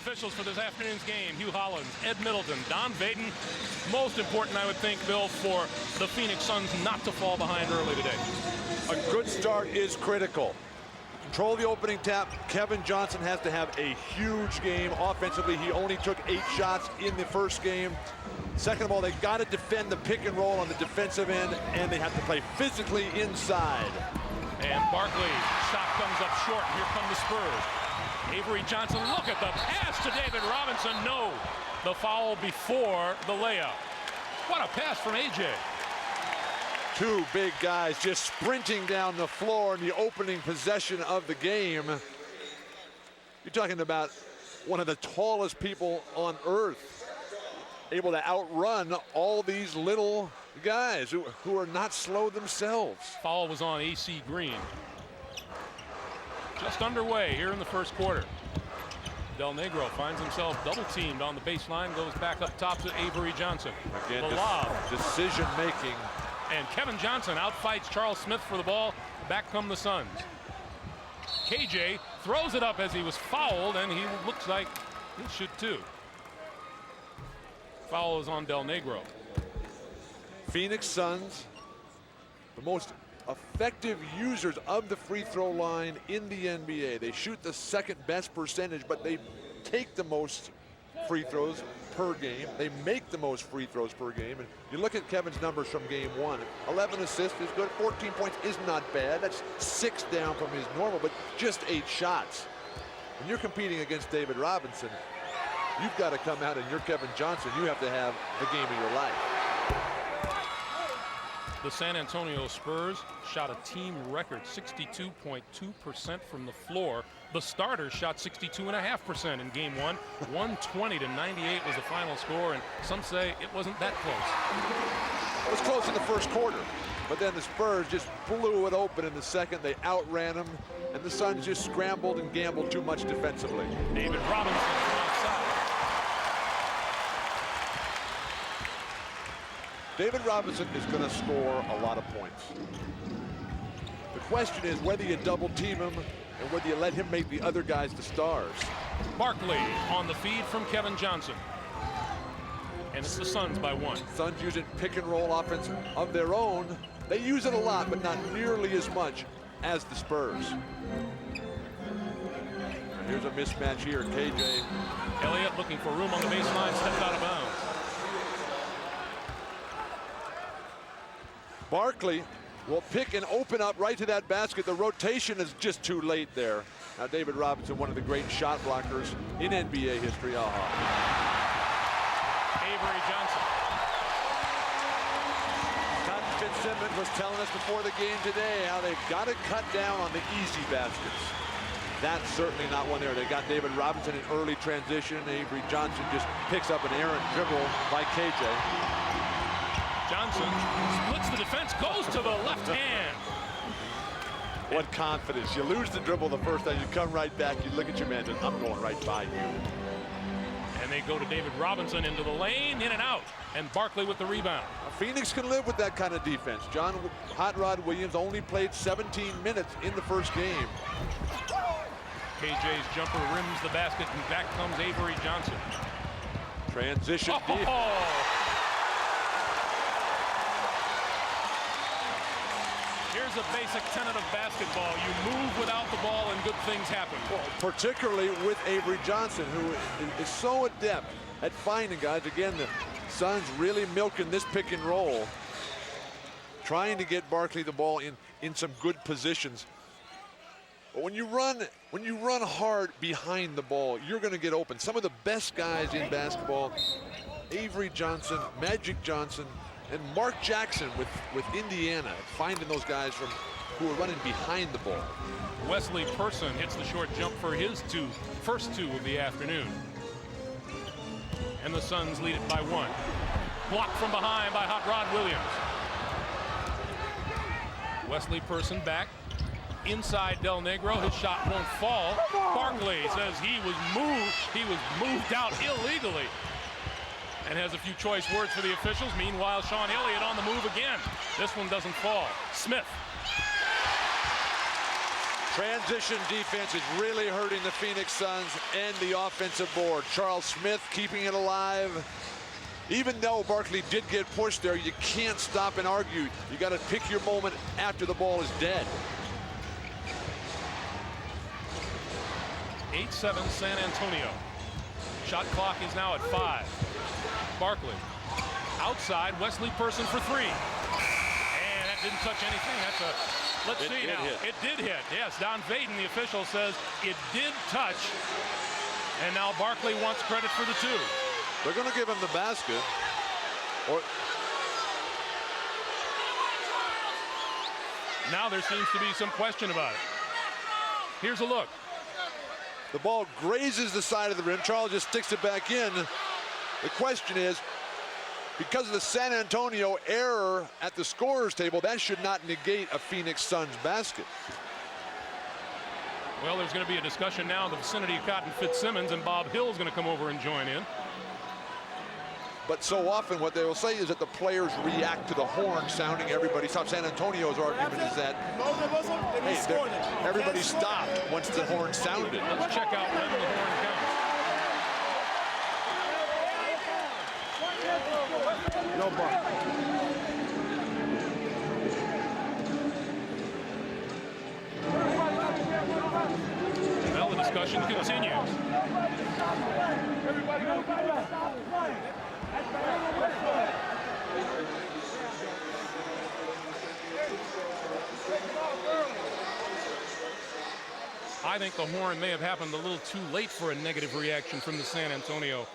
officials for this afternoon's game: Hugh Hollins, Ed Middleton, Don Vaden. Most important, I would think, Bill, for the Phoenix Suns not to fall behind early today. A good start is critical. Control the opening tap. Kevin Johnson has to have a huge game. Offensively, he only took 8 shots in the first game. Second of all, they got to defend the pick and roll on the defensive end, and they have to play physically inside. And Barkley, shot comes up short. Here come the Spurs. Avery Johnson, look at the pass to David Robinson. No, the foul before the layup. What a pass from AJ. Two big guys just sprinting down the floor in the opening possession of the game. You're talking about one of the tallest people on earth, able to outrun all these little guys who are not slow themselves. Foul was on AC Green. Just underway here in the first quarter. Del Negro finds himself double teamed on the baseline, goes back up top to Avery Johnson. Again, the lob. Decision making. And Kevin Johnson outfights Charles Smith for the ball. Back come the Suns. KJ throws it up as he was fouled, and he looks like he should too. Foul is on Del Negro. Phoenix Suns, the most effective users of the free throw line in the NBA. They shoot the second best percentage, but they take the most free throws per game. They make the most free throws per game. And you look at Kevin's numbers from game 1. 11 assists is good. 14 points is not bad. That's 6 down from his normal, but just 8 shots. When you're competing against David Robinson, you've got to come out, and you're Kevin Johnson. You have to have the game of your life. The San Antonio Spurs shot a team record 62.2% from the floor. The starters shot 62.5% in game 1. 120-98 was the final score, and some say it wasn't that close. It was close in the first quarter, but then the Spurs just blew it open in the second. They outran them, and the Suns just scrambled and gambled too much defensively. David Robinson from outside. David Robinson is going to score a lot of points. The question is whether you double team him and whether you let him make the other guys the stars. Barkley on the feed from Kevin Johnson. And it's the Suns by 1. Suns using pick and roll offense of their own. They use it a lot, but not nearly as much as the Spurs. Here's a mismatch here. KJ Elliott looking for room on the baseline, stepped out of bounds. Barkley will pick and open up right to that basket. The rotation is just too late there. Now David Robinson, one of the great shot blockers in NBA history. Avery Johnson. Cotton Fitzsimmons was telling us before the game today how they've got to cut down on the easy baskets. That's certainly not one there. They got David Robinson in early transition. Avery Johnson just picks up an errant dribble by KJ. Johnson splits the defense, goes to the left hand. What confidence. You lose the dribble the first time, you come right back, you look at your man, and I'm going right by you. And they go to David Robinson into the lane, in and out. And Barkley with the rebound. Phoenix can live with that kind of defense. John Hot Rod Williams only played 17 minutes in the first game. KJ's jumper rims the basket, and back comes Avery Johnson. Transition. Here's a basic tenet of basketball. You move without the ball and good things happen. Well, particularly with Avery Johnson, who is so adept at finding guys. Again, the Suns really milking this pick and roll, trying to get Barkley the ball in some good positions. But when you run hard behind the ball, you're going to get open. Some of the best guys in basketball, Avery Johnson, Magic Johnson, and Mark Jackson with Indiana, finding those guys who are running behind the ball. Wesley Person hits the short jump for his first two of the afternoon. And the Suns lead it by 1. Blocked from behind by Hot Rod Williams. Wesley Person back. Inside Del Negro, his shot won't fall. Barkley says he was moved out illegally. And has a few choice words for the officials. Meanwhile, Sean Elliott on the move again. This one doesn't fall. Smith. Transition defense is really hurting the Phoenix Suns and the offensive board. Charles Smith keeping it alive. Even though Barkley did get pushed there, you can't stop and argue. You got to pick your moment after the ball is dead. 8-7 San Antonio. Shot clock is now at 5. Barkley outside, Wesley Person for 3. And that didn't touch anything. That's a, let's see now. It did hit. Yes, Don Vaden, the official, says it did touch. And now Barkley wants credit for the 2. They're going to give him the basket. Or now there seems to be some question about it. Here's a look. the ball grazes the side of the rim. Charles just sticks it back in. The question is, because of the San Antonio error at the scorer's table, that should not negate a Phoenix Suns basket. Well, there's going to be a discussion now in the vicinity of Cotton Fitzsimmons, and Bob Hill's going to come over and join in. But so often what they will say is that the players react to the horn sounding. Everybody stops. San Antonio's argument is that hey, everybody stopped once the horn sounded. Let's check out when the horn counts. No ball. Well, the discussion continues. I think the horn may have happened a little too late for a negative reaction from the San Antonio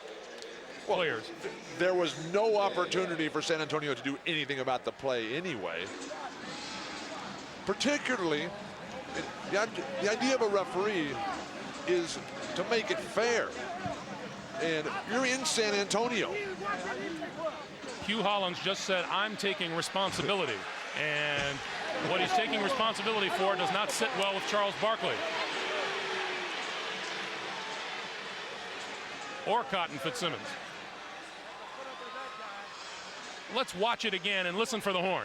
players. There was no opportunity for San Antonio to do anything about the play anyway. Particularly, the idea of a referee is to make it fair. And you're in San Antonio. Hugh Hollins just said, I'm taking responsibility. And what he's taking responsibility for does not sit well with Charles Barkley. Or Cotton Fitzsimmons. Let's watch it again and listen for the horn.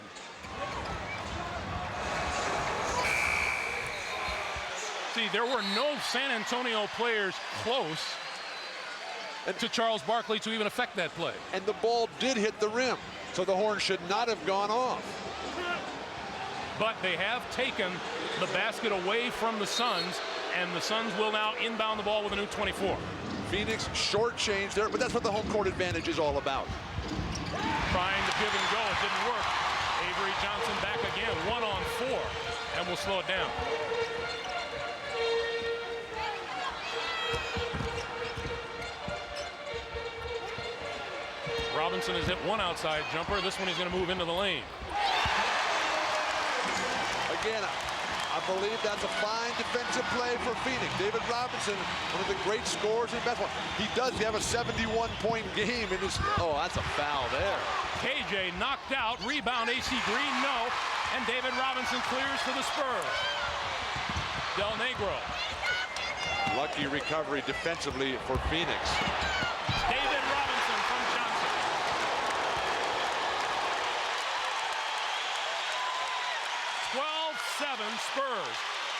See, there were no San Antonio players close to Charles Barkley to even affect that play. And the ball did hit the rim, so the horn should not have gone off. But they have taken the basket away from the Suns, and the Suns will now inbound the ball with a new 24. Phoenix shortchanged there, but that's what the home court advantage is all about. Trying to give and go, it didn't work. Avery Johnson back again, 1-on-4, and we'll slow it down. Robinson has hit one outside jumper. This one he's going to move into the lane. Again, I believe that's a fine defensive play for Phoenix. David Robinson, one of the great scorers in basketball. He does have a 71-point game in his. Oh, that's a foul there. KJ knocked out. Rebound AC Green, no. And David Robinson clears for the Spurs. Del Negro. Lucky recovery defensively for Phoenix. David Robinson from Johnson. 12-7 Spurs.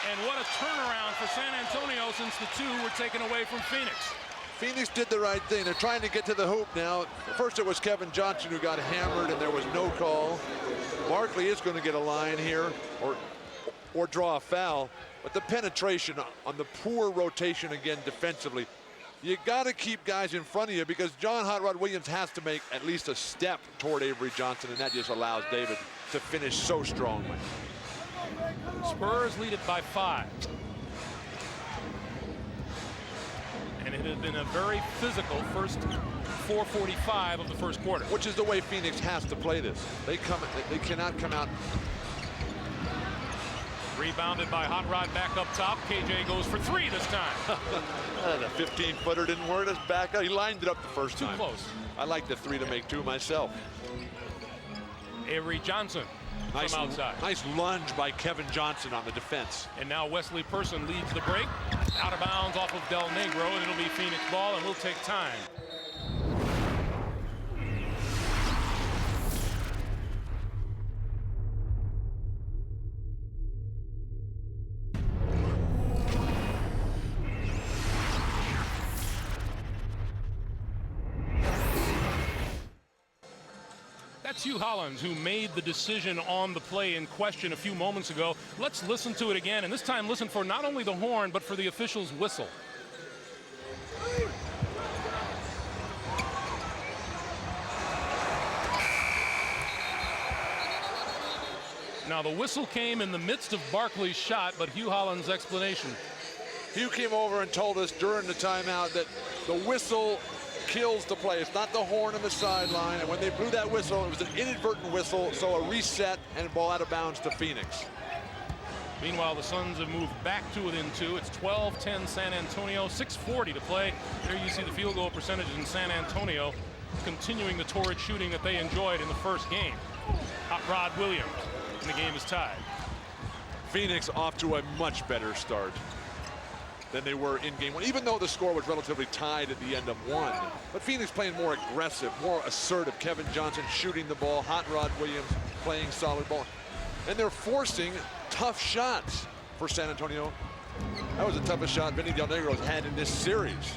And what a turnaround for San Antonio since the two were taken away from Phoenix. Phoenix did the right thing. They're trying to get to the hoop now. First it was Kevin Johnson who got hammered and there was no call. Barkley is going to get a line here or draw a foul. But the penetration on the poor rotation again defensively, you got to keep guys in front of you because John Hot Rod Williams has to make at least a step toward Avery Johnson, and that just allows David to finish so strongly. Spurs lead it by 5. And it had been a very physical first 4:45 of the first quarter. Which is the way Phoenix has to play this. They cannot come out. Rebounded by Hot Rod back up top. KJ goes for 3 this time. The 15-footer didn't work. Us back up. He lined it up the first time. Too close. I like the 3 to make 2 myself. Avery Johnson from outside. Nice lunge by Kevin Johnson on the defense. And now Wesley Person leads the break. Out of bounds off of Del Negro, and it'll be Phoenix ball, and we'll take time. That's Hugh Hollins, who made the decision on the play in question a few moments ago. Let's listen to it again, and this time listen for not only the horn, but for the official's whistle. Now, the whistle came in the midst of Barkley's shot, but Hugh Hollins' explanation. Hugh came over and told us during the timeout that the whistle kills the play. It's not the horn on the sideline, and when they blew that whistle, it was an inadvertent whistle, so a reset and a ball out of bounds to Phoenix. Meanwhile, the Suns have moved back to within 2. It's 12-10 San Antonio, 6:40 to play. There you see the field goal percentage in San Antonio, continuing the torrid shooting that they enjoyed in the first game. Hot Rod Williams, and the game is tied. Phoenix off to a much better start than they were in game 1, even though the score was relatively tied at the end of 1. But Phoenix playing more aggressive, more assertive. Kevin Johnson shooting the ball, Hot Rod Williams playing solid ball. And they're forcing tough shots for San Antonio. That was the toughest shot Vinny Del Negro's had in this series.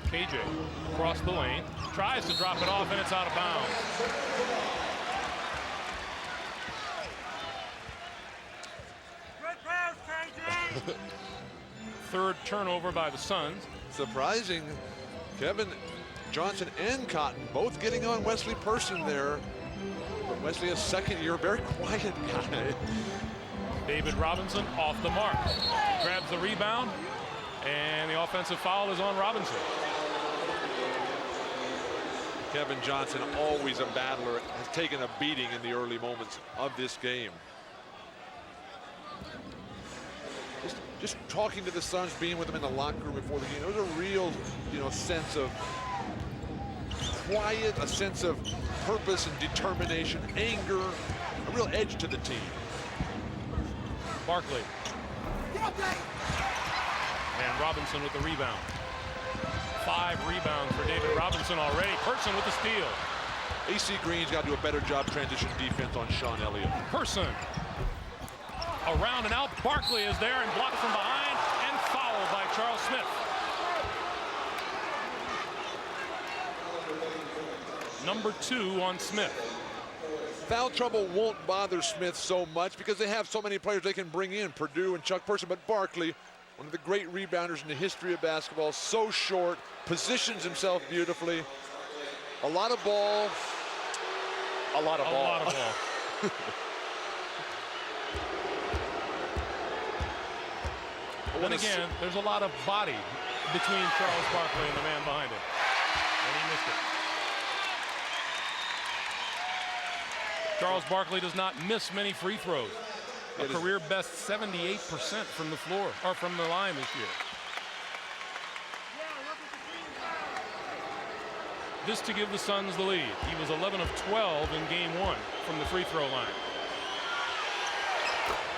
KJ across the lane, tries to drop it off, and it's out of bounds. Third turnover by the Suns. Surprising, Kevin Johnson and Cotton both getting on Wesley Person there. But Wesley, a second year, very quiet guy. David Robinson off the mark. Grabs the rebound, and the offensive foul is on Robinson. Kevin Johnson, always a battler, has taken a beating in the early moments of this game. Just talking to the Suns, being with them in the locker room before the game, there was a real, sense of quiet, a sense of purpose and determination, anger, a real edge to the team. Barkley. And Robinson with the rebound. 5 rebounds for David Robinson already. Person with the steal. AC Green's got to do a better job transition defense on Sean Elliott. Person. Around and out. Barkley is there and blocked from behind and fouled by Charles Smith. Number 2 on Smith. Foul trouble won't bother Smith so much because they have so many players they can bring in, Purdue and Chuck Person. But Barkley, one of the great rebounders in the history of basketball, so short, positions himself beautifully. A lot of ball. A lot of ball. A lot of ball. Then again, there's a lot of body between Charles Barkley and the man behind him. And he missed it. Charles Barkley does not miss many free throws. A career best 78% from the floor, or from the line this year. This to give the Suns the lead. He was 11 of 12 in game 1 from the free throw line.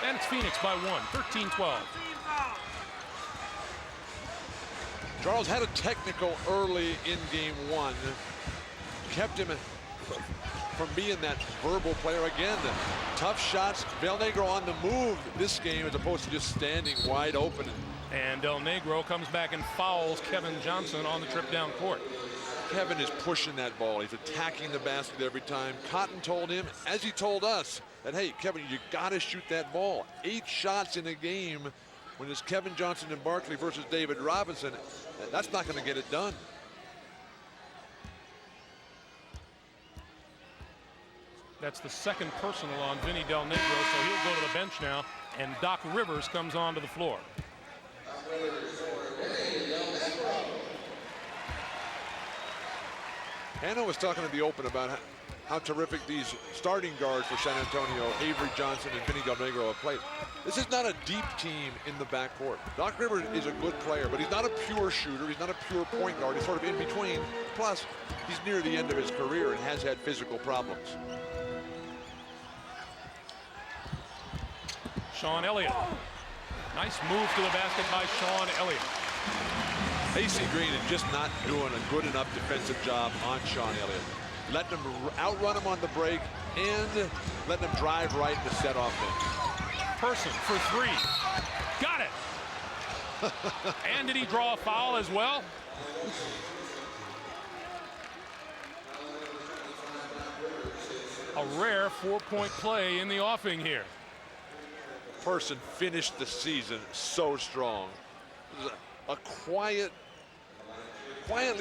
And it's Phoenix by 1, 13-12. Charles had a technical early in game 1. Kept him from being that verbal player. Again, the tough shots. Del Negro on the move this game as opposed to just standing wide open. And Del Negro comes back and fouls Kevin Johnson on the trip down court. Kevin is pushing that ball. He's attacking the basket every time. Cotton told him, as he told us, that, hey, Kevin, you got to shoot that ball. 8 shots in a game when it's Kevin Johnson and Barkley versus David Robinson. That's not going to get it done. That's the second personal on Vinny Del Negro, so he'll go to the bench now, and Doc Rivers comes onto the floor. Hanna was talking in the open about how terrific these starting guards for San Antonio, Avery Johnson and Vinny Del Negro, have played. This is not a deep team in the backcourt. Doc Rivers is a good player, but he's not a pure shooter. He's not a pure point guard. He's sort of in between. Plus, he's near the end of his career and has had physical problems. Sean Elliott. Nice move to the basket by Sean Elliott. AC Green is just not doing a good enough defensive job on Sean Elliott. Letting him outrun him on the break and letting him drive right into set offense. Person for 3. Got it. And did he draw a foul as well? A rare 4-point play in the offing here. Person finished the season so strong. A quietly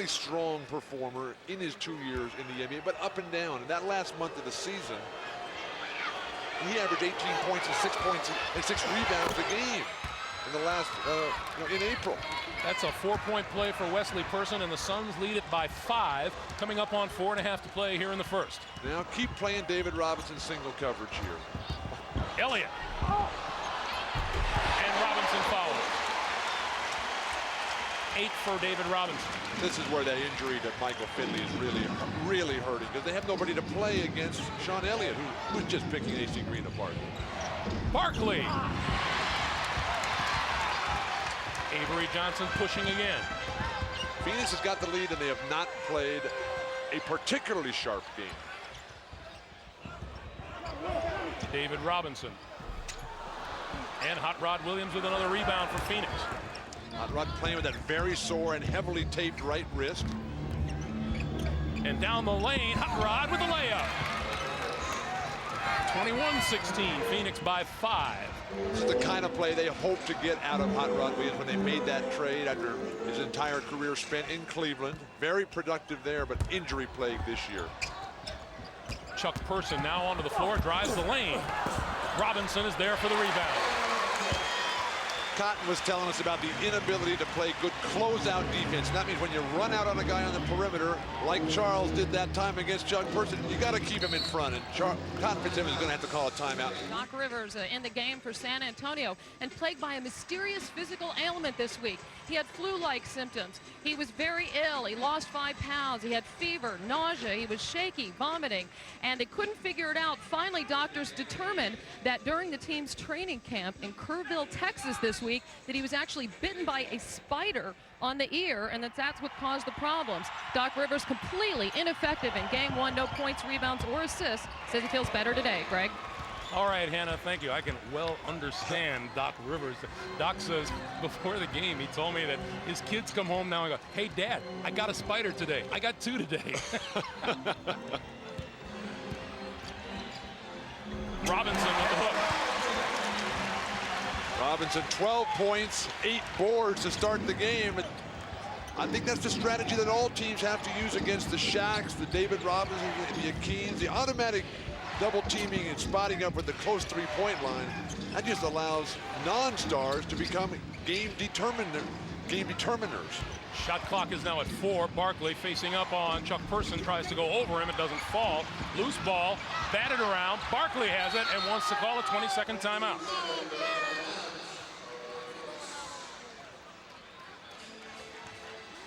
strong performer in his 2 years in the NBA, but up and down. And that last month of the season, he averaged 18 points and 6 points and 6 rebounds a game in the last, in April. That's a 4-point play for Wesley Person, and the Suns lead it by 5, coming up on 4.5 to play here in the first. Now keep playing David Robinson single coverage here. Elliott. And Robinson follows. 8 for David Robinson. This is where that injury to Michael Finley is really hurting, because they have nobody to play against Sean Elliott, who was just picking AC Green apart. Barkley. Avery Johnson pushing again. Phoenix has got the lead, and they have not played a particularly sharp game. David Robinson. And Hot Rod Williams with another rebound for Phoenix. Hot Rod playing with that very sore and heavily taped right wrist. And down the lane, Hot Rod with a layup. 21-16, Phoenix by 5. This is the kind of play they hope to get out of Hot Rod Williams when they made that trade after his entire career spent in Cleveland. Very productive there, but injury plagued this year. Chuck Person now onto the floor, drives the lane. Robinson is there for the rebound. Cotton was telling us about the inability to play good closeout defense. That means when you run out on a guy on the perimeter, like Charles did that time against Chuck Person, you got to keep him in front. And Cotton Fitzsimmons is going to have to call a timeout. Doc Rivers in the game for San Antonio, and plagued by a mysterious physical ailment this week. He had flu-like symptoms. He was very ill. He lost 5 pounds. He had fever, nausea. He was shaky, vomiting, and they couldn't figure it out. Finally, doctors determined that during the team's training camp in Kerrville, Texas this week, that he was actually bitten by a spider on the ear, and that's what caused the problems. Doc Rivers completely ineffective in game 1. No points, rebounds, or assists. Says he feels better today. Greg? All right, Hannah, thank you. I can well understand Doc Rivers. Doc says before the game, he told me that his kids come home now and go, "Hey, Dad, I got a spider today. I got 2 today." Robinson with the hook. Robinson, 12 points, 8 boards to start the game. I think that's the strategy that all teams have to use against the Shaqs, the David Robinsons, the Akeens, the automatic double teaming and spotting up with the close 3-point line. That just allows non-stars to become game determiners. Shot clock is now at 4. Barkley facing up on Chuck Person, tries to go over him. It doesn't fall. Loose ball, batted around. Barkley has it and wants to call a 20-second timeout.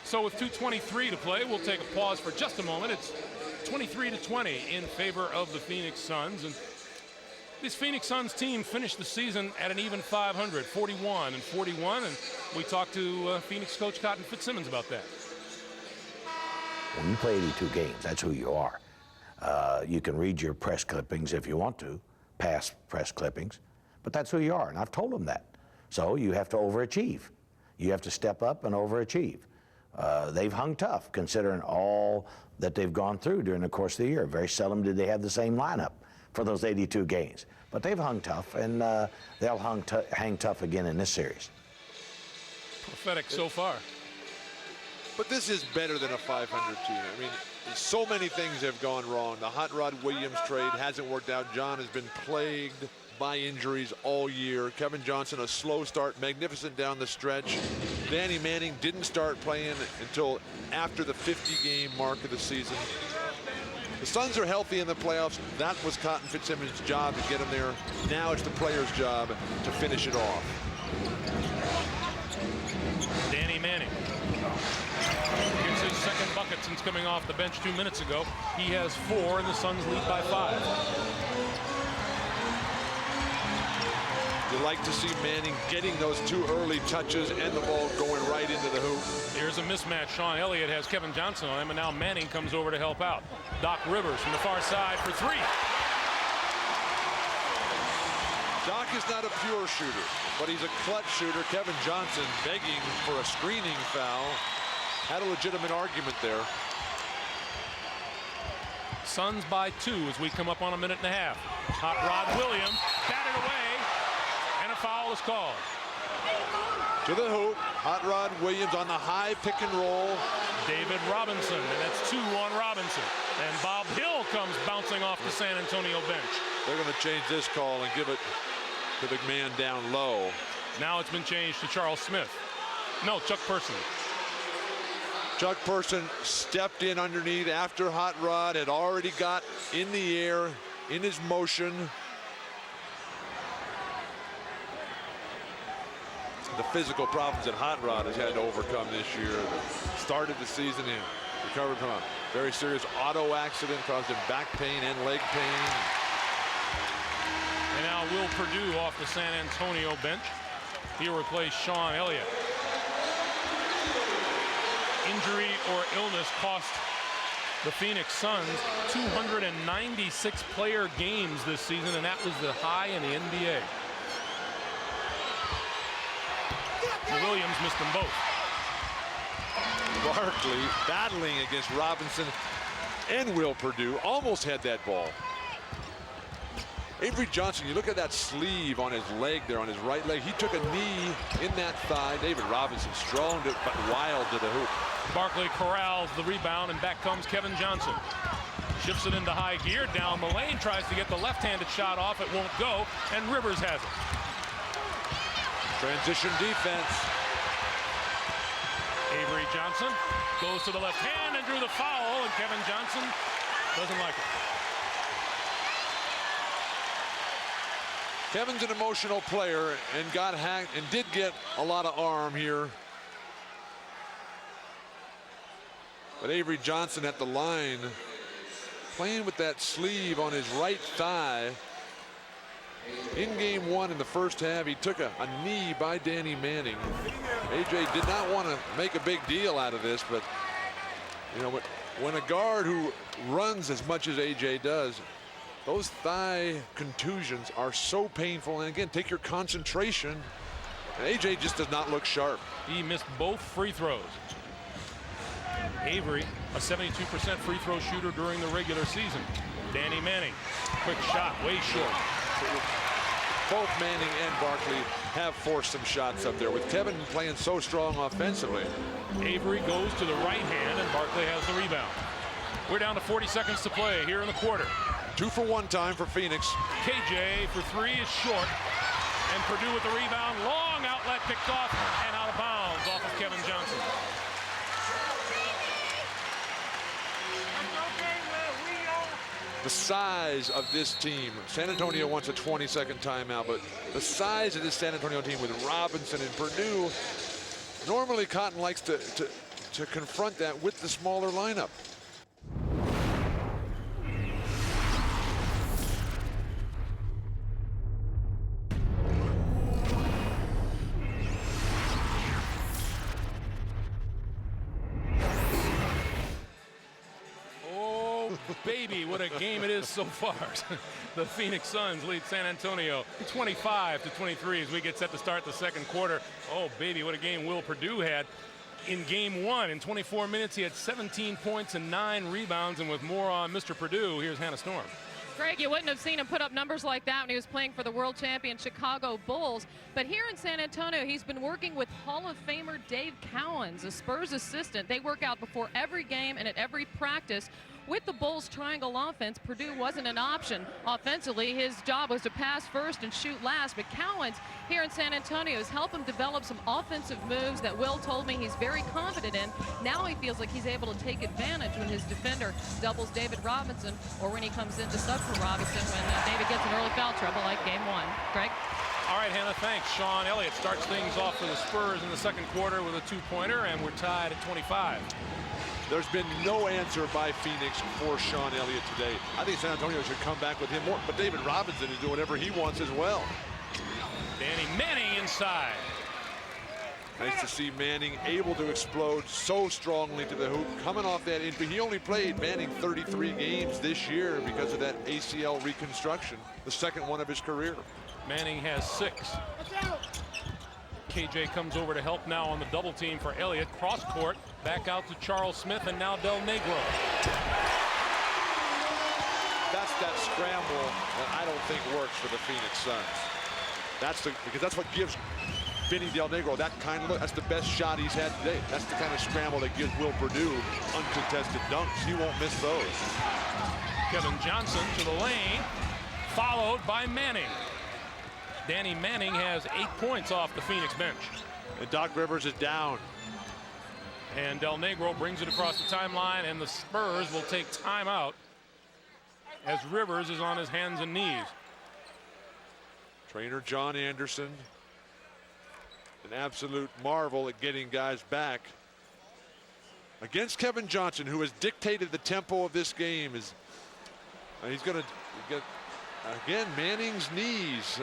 So with 2:23 to play, we'll take a pause for just a moment. It's 23-20 in favor of the Phoenix Suns. And this Phoenix Suns team finished the season at an even 500, 41-41. And we talked to Phoenix coach Cotton Fitzsimmons about that. When you play 82 games, that's who you are. You can read your press clippings if you want to, past press clippings, but that's who you are, and I've told them that. So you have to overachieve. You have to step up and overachieve. They've hung tough, considering all that they've gone through during the course of the year. Very seldom did they have the same lineup for those 82 games. But they've hung tough, and they'll hang tough again in this series. Prophetic so far. But this is better than a 500 team. I mean, so many things have gone wrong. The Hot Rod Williams trade hasn't worked out. John has been plagued by injuries all year. Kevin Johnson, a slow start, magnificent down the stretch. Danny Manning didn't start playing until after the 50-game mark of the season. The Suns are healthy in the playoffs. That was Cotton Fitzsimmons' job to get them there. Now it's the players' job to finish it off. Danny Manning gets his second bucket since coming off the bench 2 minutes ago. He has 4, and the Suns lead by 5. You like to see Manning getting those 2 early touches and the ball going right into the hoop. Here's a mismatch. Sean Elliott has Kevin Johnson on him, and now Manning comes over to help out. Doc Rivers from the far side for 3. Doc is not a pure shooter, but he's a clutch shooter. Kevin Johnson begging for a screening foul. Had a legitimate argument there. Suns by 2 as we come up on a minute and a half. Hot Rod Williams batted away, and a foul is called. To the hoop, Hot Rod Williams on the high pick and roll. David Robinson, and that's 2 on Robinson. And Bob Hill comes bouncing off the San Antonio bench. They're going to change this call and give it to the man down low. Now it's been changed to Charles Smith. No, Chuck Person. Chuck Person stepped in underneath after Hot Rod had already got in the air in his motion. The physical problems that Hot Rod has had to overcome this year. Started the season and recovered from a very serious auto accident, caused him back pain and leg pain. And now Will Perdue off the San Antonio bench. He'll replace Sean Elliott. Injury or illness cost the Phoenix Suns 296 player games this season, and that was the high in the NBA. Williams missed them both. Barkley battling against Robinson and Will Perdue, almost had that ball. Avery Johnson, you look at that sleeve on his leg there, on his right leg. He took a knee in that thigh. David Robinson strong but wild to the hoop. Barkley corrals the rebound, and back comes Kevin Johnson. Shifts it into high gear. Down the lane, tries to get the left-handed shot off. It won't go, and Rivers has it. Transition defense. Avery Johnson goes to the left hand and drew the foul, and Kevin Johnson doesn't like it. Kevin's an emotional player and got hacked and did get a lot of arm here. But Avery Johnson at the line, playing with that sleeve on his right thigh. In game 1 in the first half, he took a knee by Danny Manning. AJ did not want to make a big deal out of this, but you know, when a guard who runs as much as AJ does, those thigh contusions are so painful. And again, take your concentration. And AJ just does not look sharp. He missed both free throws. Avery, a 72% free throw shooter during the regular season. Danny Manning, quick shot, way short. Both Manning and Barkley have forced some shots up there, with Kevin playing so strong offensively. Avery goes to the right hand, and Barkley has the rebound. We're down to 40 seconds to play here in the quarter. 2 for 1 time for Phoenix. KJ for 3 is short, and Perdue with the rebound. Long outlet picked off and out of bounds off of Kevin Johnson. The size of this team. San Antonio wants a 20-second timeout, but the size of this San Antonio team with Robinson and Perdue, normally Cotton likes to confront that with the smaller lineup. Baby, what a game it is so far. The Phoenix Suns lead San Antonio 25-23 as we get set to start the second quarter. Oh, baby, what a game Will Perdue had in game 1. In 24 minutes, he had 17 points and 9 rebounds, and with more on Mr. Perdue, here's Hannah Storm. Greg, you wouldn't have seen him put up numbers like that when he was playing for the world champion Chicago Bulls. But here in San Antonio, he's been working with Hall of Famer Dave Cowens, a Spurs assistant. They work out before every game and at every practice. With the Bulls' triangle offense, Perdue wasn't an option. Offensively, his job was to pass first and shoot last. But Cowens here in San Antonio has helped him develop some offensive moves that Will told me he's very confident in. Now he feels like he's able to take advantage when his defender doubles David Robinson, or when he comes in to sub for Robinson when David gets in early foul trouble like game 1. Greg? All right, Hannah, thanks. Sean Elliott starts things off for the Spurs in the second quarter with a 2-pointer, and we're tied at 25. There's been no answer by Phoenix for Sean Elliott today. I think San Antonio should come back with him more, but David Robinson is doing whatever he wants as well. Danny Manning inside. Nice to see Manning able to explode so strongly to the hoop, coming off that injury. He only played, Manning, 33 games this year because of that ACL reconstruction, the second one of his career. Manning has 6. KJ comes over to help now on the double team for Elliott. Cross court, back out to Charles Smith, and now Del Negro. that scramble that I don't think works for the Phoenix Suns. Because that's what gives Vinny Del Negro that kind of look. That's the best shot he's had today. That's the kind of scramble that gives Will Perdue uncontested dunks. He won't miss those. Kevin Johnson to the lane, followed by Manning. Danny Manning has 8 points off the Phoenix bench. And Doc Rivers is down. And Del Negro brings it across the timeline, and the Spurs will take timeout as Rivers is on his hands and knees. Trainer John Anderson, an absolute marvel at getting guys back. Against Kevin Johnson, who has dictated the tempo of this game. He's going to get, again, Manning's knees.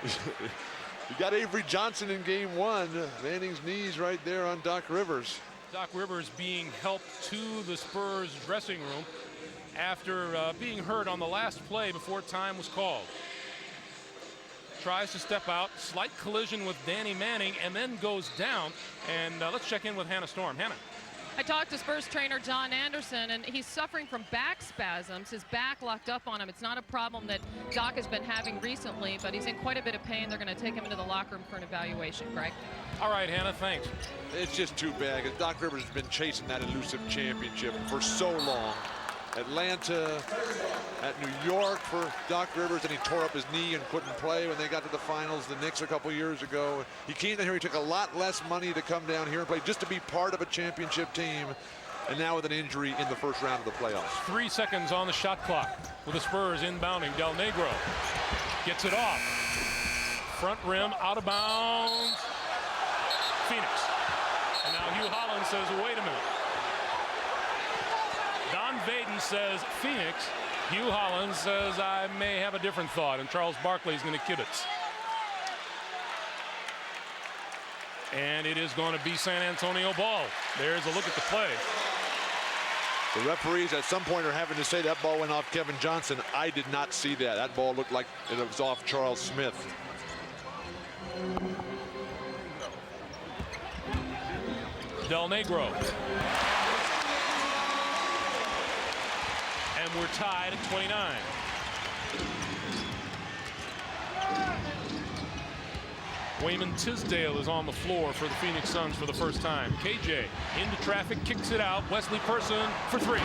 You got Avery Johnson in game 1. Manning's knees right there on Doc Rivers. Doc Rivers being helped to the Spurs dressing room after being hurt on the last play before time was called. Tries to step out, slight collision with Danny Manning, and then goes down. And let's check in with Hannah Storm. Hannah. I talked to Spurs trainer John Anderson, and he's suffering from back spasms. His back locked up on him. It's not a problem that Doc has been having recently, but he's in quite a bit of pain. They're going to take him into the locker room for an evaluation. Greg? All right, Hannah, thanks. It's just too bad, because Doc Rivers has been chasing that elusive championship for so long. Atlanta, at New York for Doc Rivers, and he tore up his knee and couldn't play when they got to the finals. The Knicks a couple years ago. He came down here, he took a lot less money to come down here and play just to be part of a championship team, and now with an injury in the first round of the playoffs. 3 seconds on the shot clock with the Spurs inbounding. Del Negro gets it off. Front rim, out of bounds. Phoenix. And now Hugh Holland says, wait a minute. Don Vaden says Phoenix. Hugh Holland says I may have a different thought, and Charles Barkley is going to kibitz. And it is going to be San Antonio ball. There's a look at the play. The referees at some point are having to say that ball went off Kevin Johnson. I did not see that. That ball looked like it was off Charles Smith. Del Negro. And we're tied at 29. Wayman Tisdale is on the floor for the Phoenix Suns for the first time. KJ into traffic, kicks it out. Wesley Person for 3.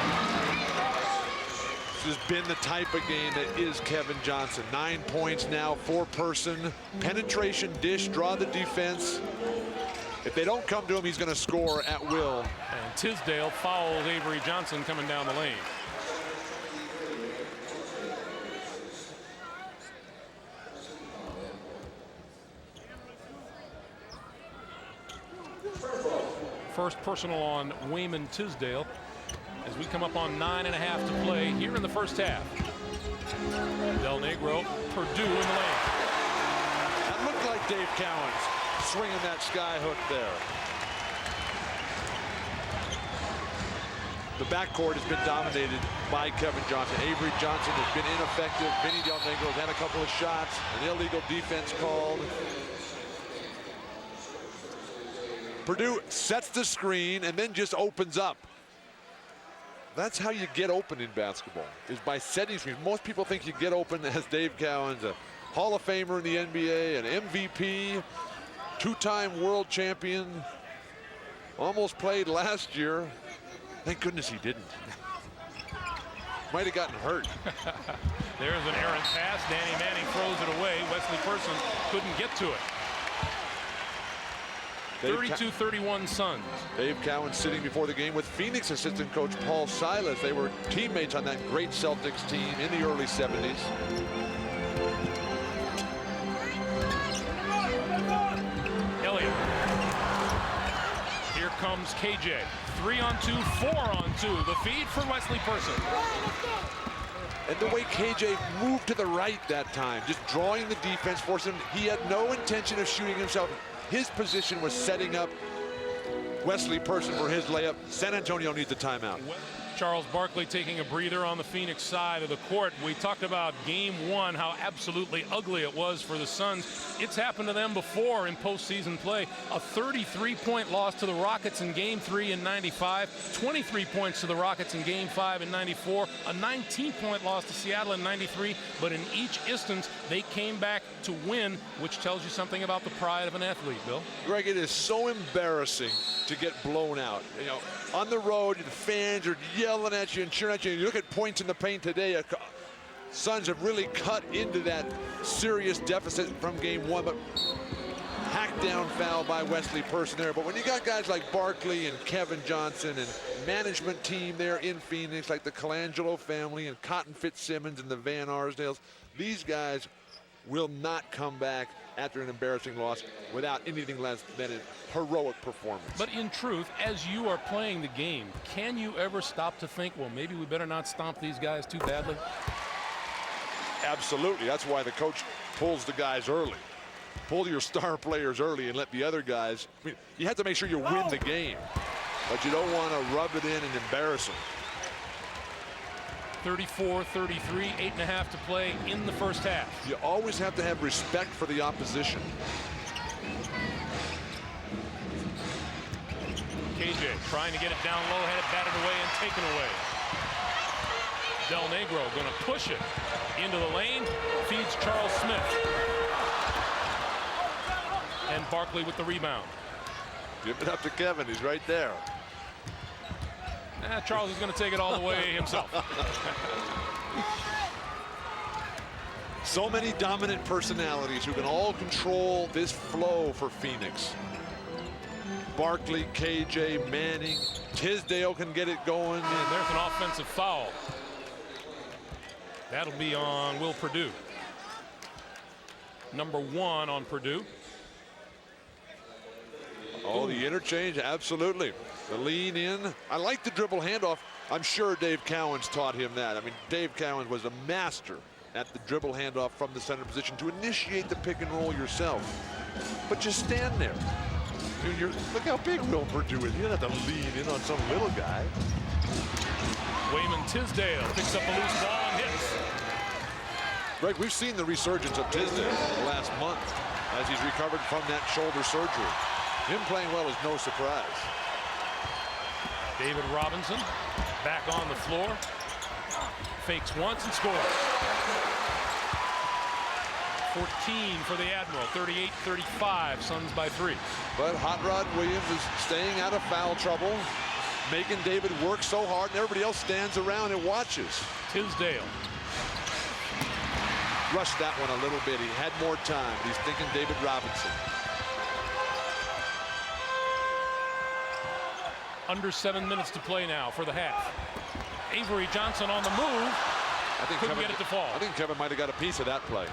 This has been the type of game that is Kevin Johnson. 9 points now for Person. Penetration, dish, draw the defense. If they don't come to him, he's going to score at will. And Tisdale fouls Avery Johnson coming down the lane. First personal on Wayman Tisdale as we come up on 9.5 to play here in the first half. Del Negro, Perdue in the lane. That looked like Dave Cowens swinging that sky hook there. The backcourt has been dominated by Kevin Johnson. Avery Johnson has been ineffective. Vinny Del Negro has had a couple of shots. An illegal defense called. Perdue sets the screen and then just opens up. That's how you get open in basketball, is by setting screens. Most people think you get open as Dave Cowens, a Hall of Famer in the NBA, an MVP, 2-time world champion, almost played last year. Thank goodness he didn't. Might have gotten hurt. There's an errant pass. Danny Manning throws it away. Wesley Person couldn't get to it. 32-31 Suns. Dave Cowens sitting before the game with Phoenix assistant coach Paul Silas. They were teammates on that great Celtics team in the early 70s. Elliott. Here comes KJ. 3-on-2, 4-on-2. The feed for Wesley Person. And the way KJ moved to the right that time, just drawing the defense, forcing him. He had no intention of shooting himself. His position was setting up Wesley Person for his layup. San Antonio needs a timeout. Charles Barkley taking a breather on the Phoenix side of the court. We talked about game one, how absolutely ugly it was for the Suns. It's happened to them before in postseason play. A 33-point loss to the Rockets in game 3 in '95, 23 points to the Rockets in game 5 in '94, a 19-point loss to Seattle in '93, but in each instance, they came back to win, which tells you something about the pride of an athlete, Bill. Greg, it is so embarrassing to get blown out. You know, on the road, the fans are yelling at you and cheering at you. You look at points in the paint today. Suns have really cut into that serious deficit from game one, but hacked down foul by Wesley Person there. But when you got guys like Barkley and Kevin Johnson and management team there in Phoenix, like the Colangelo family and Cotton Fitzsimmons and the Van Arsdales, these guys will not come back after an embarrassing loss without anything less than a heroic performance. But in truth, as you are playing the game, can you ever stop to think, well, maybe we better not stomp these guys too badly? Absolutely. That's why the coach pulls the guys early. Pull your star players early and let the other guys. I mean, you have to make sure you win the game, but you don't want to rub it in and embarrass them. 34-33, 8.5 to play in the first half. You always have to have respect for the opposition. KJ trying to get it down low, had it batted away and taken away. Del Negro going to push it into the lane, feeds Charles Smith. And Barkley with the rebound. Give it up to Kevin, he's right there. Charles is going to take it all the way himself. So many dominant personalities who can all control this flow for Phoenix. Barkley, KJ, Manning, Tisdale can get it going. And there's an offensive foul. That'll be on Will Perdue. Number 1 on Perdue. Oh, the interchange, absolutely. The lean in. I like the dribble handoff. I'm sure Dave Cowens taught him that. I mean, Dave Cowens was a master at the dribble handoff from the center position to initiate the pick and roll yourself. But just stand there. Look how big Will Perdue is. You don't have to lean in on some little guy. Wayman Tisdale picks up a loose ball and hits. Greg, we've seen the resurgence of Tisdale the last month as he's recovered from that shoulder surgery. Him playing well is no surprise. David Robinson back on the floor. Fakes once and scores. 14 for the Admiral. 38-35. Suns by 3. But Hot Rod Williams is staying out of foul trouble, making David work so hard, and everybody else stands around and watches. Tisdale. Rushed that one a little bit. He had more time. He's thinking David Robinson. Under 7 minutes to play now for the half. Avery Johnson on the move. I think Couldn't get it to fall. I think Kevin might have got a piece of that play.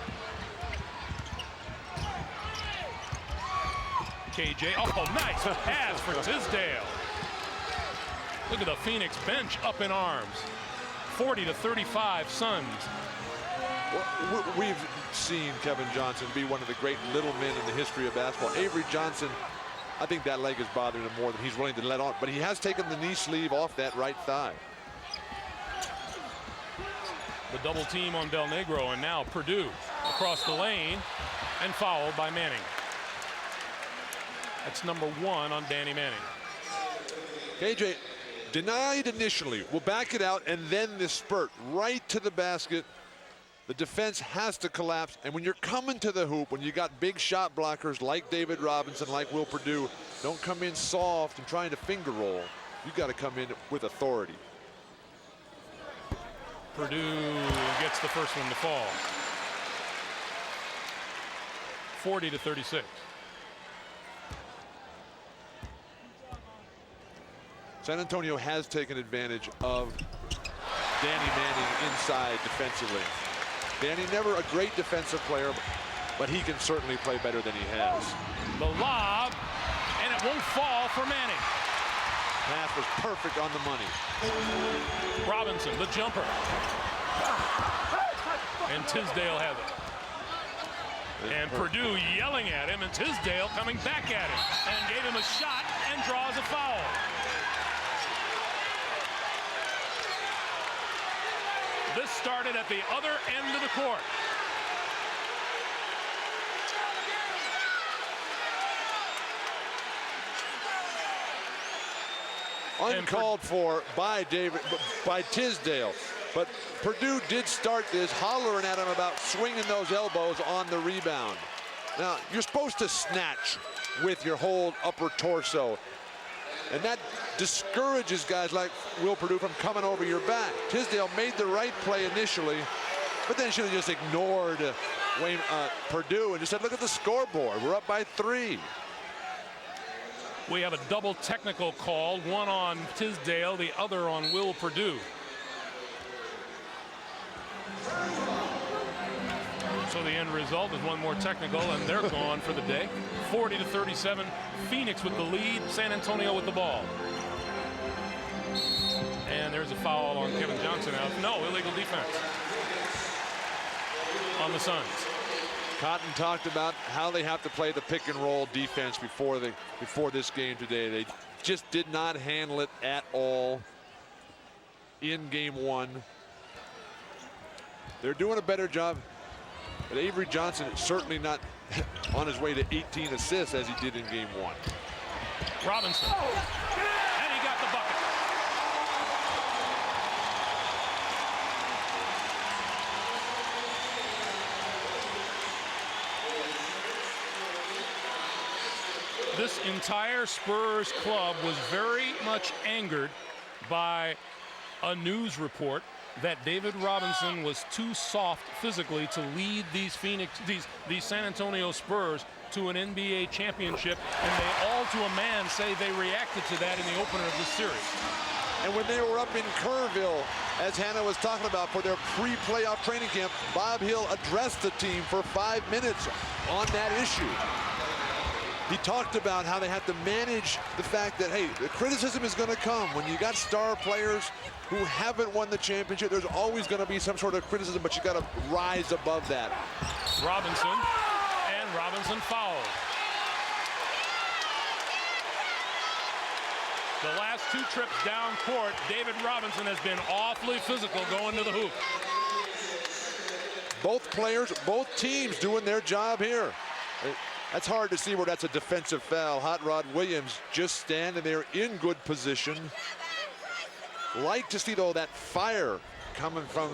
KJ, oh, nice pass for Tisdale. Look at the Phoenix bench up in arms. 40-35 Suns. Well, we've seen Kevin Johnson be one of the great little men in the history of basketball. Avery Johnson, I think that leg is bothering him more than he's willing to let on, but he has taken the knee sleeve off that right thigh. The double team on Del Negro, and now Perdue across the lane and fouled by Manning. That's number 1 on Danny Manning. KJ denied initially, will back it out, and then this spurt right to the basket. The defense has to collapse, and when you're coming to the hoop, when you got big shot blockers like David Robinson, like Will Perdue, don't come in soft and trying to finger roll. You got to come in with authority. Perdue gets the first one to fall. 40-36. San Antonio has taken advantage of Danny Manning inside defensively. Danny never a great defensive player, but he can certainly play better than he has. The lob, and it won't fall for Manning. Pass was perfect on the money. Robinson, the jumper. And Tisdale has it. And Perdue yelling at him, and Tisdale coming back at him and gave him a shot and draws a foul. This started at the other end of the court. Uncalled for by Tisdale. But Purdue did start this, hollering at him about swinging those elbows on the rebound. Now, you're supposed to snatch with your whole upper torso. And that discourages guys like Will Purdue from coming over your back. Tisdale made the right play initially, but then should have just ignored Purdue and just said, look at the scoreboard. We're up by 3. We have a double technical call, one on Tisdale, the other on Will Purdue. So the end result is one more technical, and they're gone for the day. 40-37, Phoenix with the lead, San Antonio with the ball. And there's a foul on Kevin Johnson out. No, illegal defense on the Suns. Cotton talked about how they have to play the pick and roll defense before this game today. They just did not handle it at all in game 1. They're doing a better job, but Avery Johnson is certainly not on his way to 18 assists as he did in game 1. Robinson, and he got the bucket. This entire Spurs club was very much angered by a news report that David Robinson was too soft physically to lead these San Antonio Spurs to an NBA championship, and they all to a man say they reacted to that in the opener of this series. And when they were up in Kerrville, as Hannah was talking about, for their pre-playoff training camp, Bob Hill addressed the team for 5 minutes on that issue. He talked about how they have to manage the fact that, hey, the criticism is going to come. When you got star players who haven't won the championship, there's always going to be some sort of criticism, but you got to rise above that. Robinson, and Robinson fouled. The last 2 trips down court, David Robinson has been awfully physical going to the hoop. Both players, both teams doing their job here. That's hard to see where that's a defensive foul. Hot Rod Williams just standing there in good position. Like to see, though, that fire coming from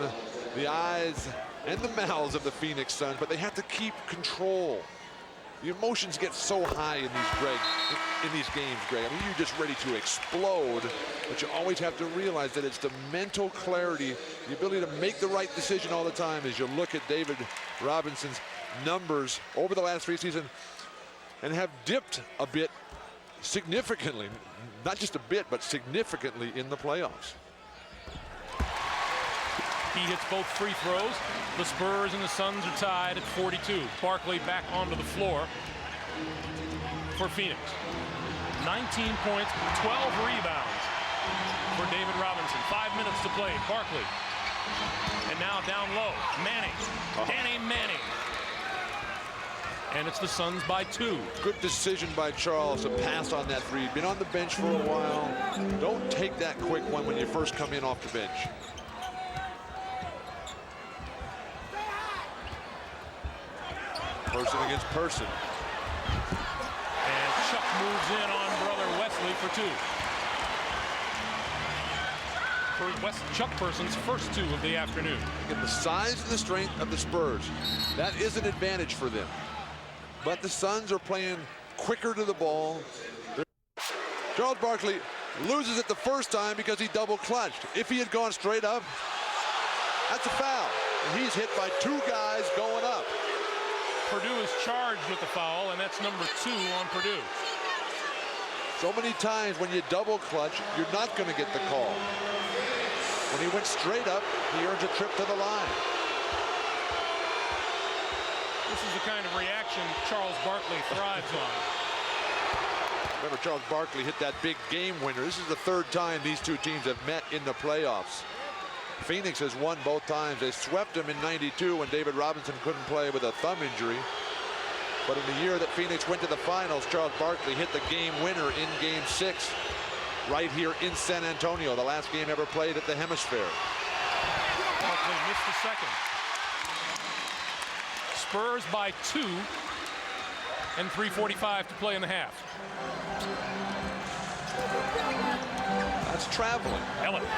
the eyes and the mouths of the Phoenix Suns, but they have to keep control. The emotions get so high in these games, Greg. I mean, you're just ready to explode, but you always have to realize that it's the mental clarity, the ability to make the right decision all the time as you look at David Robinson's numbers over the last 3 seasons and have dipped a bit significantly, not just a bit, but significantly in the playoffs. He hits both free throws. The Spurs and the Suns are tied at 42. Barkley back onto the floor for Phoenix. 19 points, 12 rebounds for David Robinson. 5 minutes to play. Barkley. And now down low, Manning. Danny Manning. And it's the Suns by 2. Good decision by Charles to pass on that 3. Been on the bench for a while. Don't take that quick one when you first come in off the bench. Person against person. And Chuck moves in on brother Wesley for 2. Chuck Person's first 2 of the afternoon. Get the size and the strength of the Spurs. That is an advantage for them. But the Suns are playing quicker to the ball. Charles Barkley loses it the first time because he double clutched. If he had gone straight up, that's a foul. And he's hit by 2 guys going up. Purdue is charged with the foul, and that's number 2 on Purdue. So many times when you double clutch, you're not going to get the call. When he went straight up, he earns a trip to the line. This is the kind of reaction Charles Barkley thrives on. Remember, Charles Barkley hit that big game winner. This is the 3rd time these 2 teams have met in the playoffs. Phoenix has won both times. They swept them in '92 when David Robinson couldn't play with a thumb injury. But in the year that Phoenix went to the finals, Charles Barkley hit the game winner in game 6 right here in San Antonio, the last game ever played at the Hemisphere. Barkley missed the second. Spurs by 2 and 3:45 to play in the half. That's traveling. Elliott.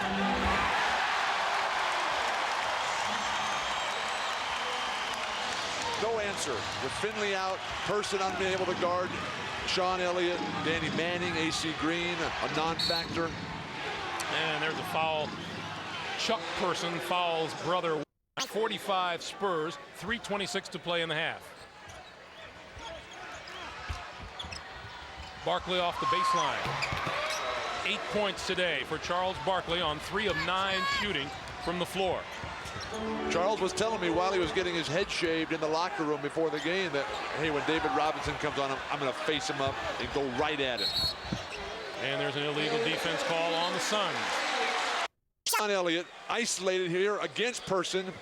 No answer. With Finley out, Person unable to guard Sean Elliott, Danny Manning, AC Green, a non-factor. And there's a foul. Chuck Person fouls brother. 45 Spurs, 3:26 to play in the half. Barkley off the baseline. 8 points today for Charles Barkley on 3 of 9 shooting from the floor. Charles was telling me while he was getting his head shaved in the locker room before the game that, hey, when David Robinson comes on, I'm going to face him up and go right at him. And there's an illegal defense call on the Suns. Sean Elliott isolated here against Person.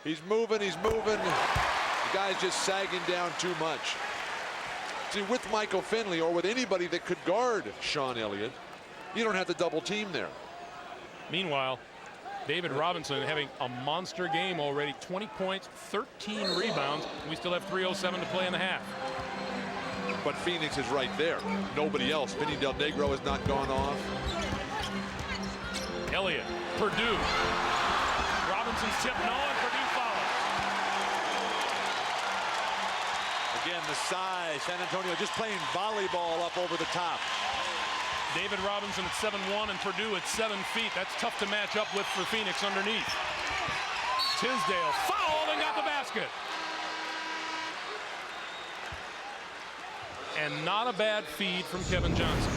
He's moving, he's moving. The guy's just sagging down too much. See, with Michael Finley or with anybody that could guard Sean Elliott, you don't have to double team there. Meanwhile, David Robinson having a monster game already. 20 points, 13 rebounds. We still have 3:07 to play in the half. But Phoenix is right there. Nobody else. Vinny Del Negro has not gone off. Elliott, Purdue. Robinson's tip, no, and Purdue follows. Again, the size. San Antonio just playing volleyball up over the top. David Robinson at 7'1" and Purdue at 7 feet. That's tough to match up with for Phoenix underneath. Tisdale fouled and got the basket. And not a bad feed from Kevin Johnson.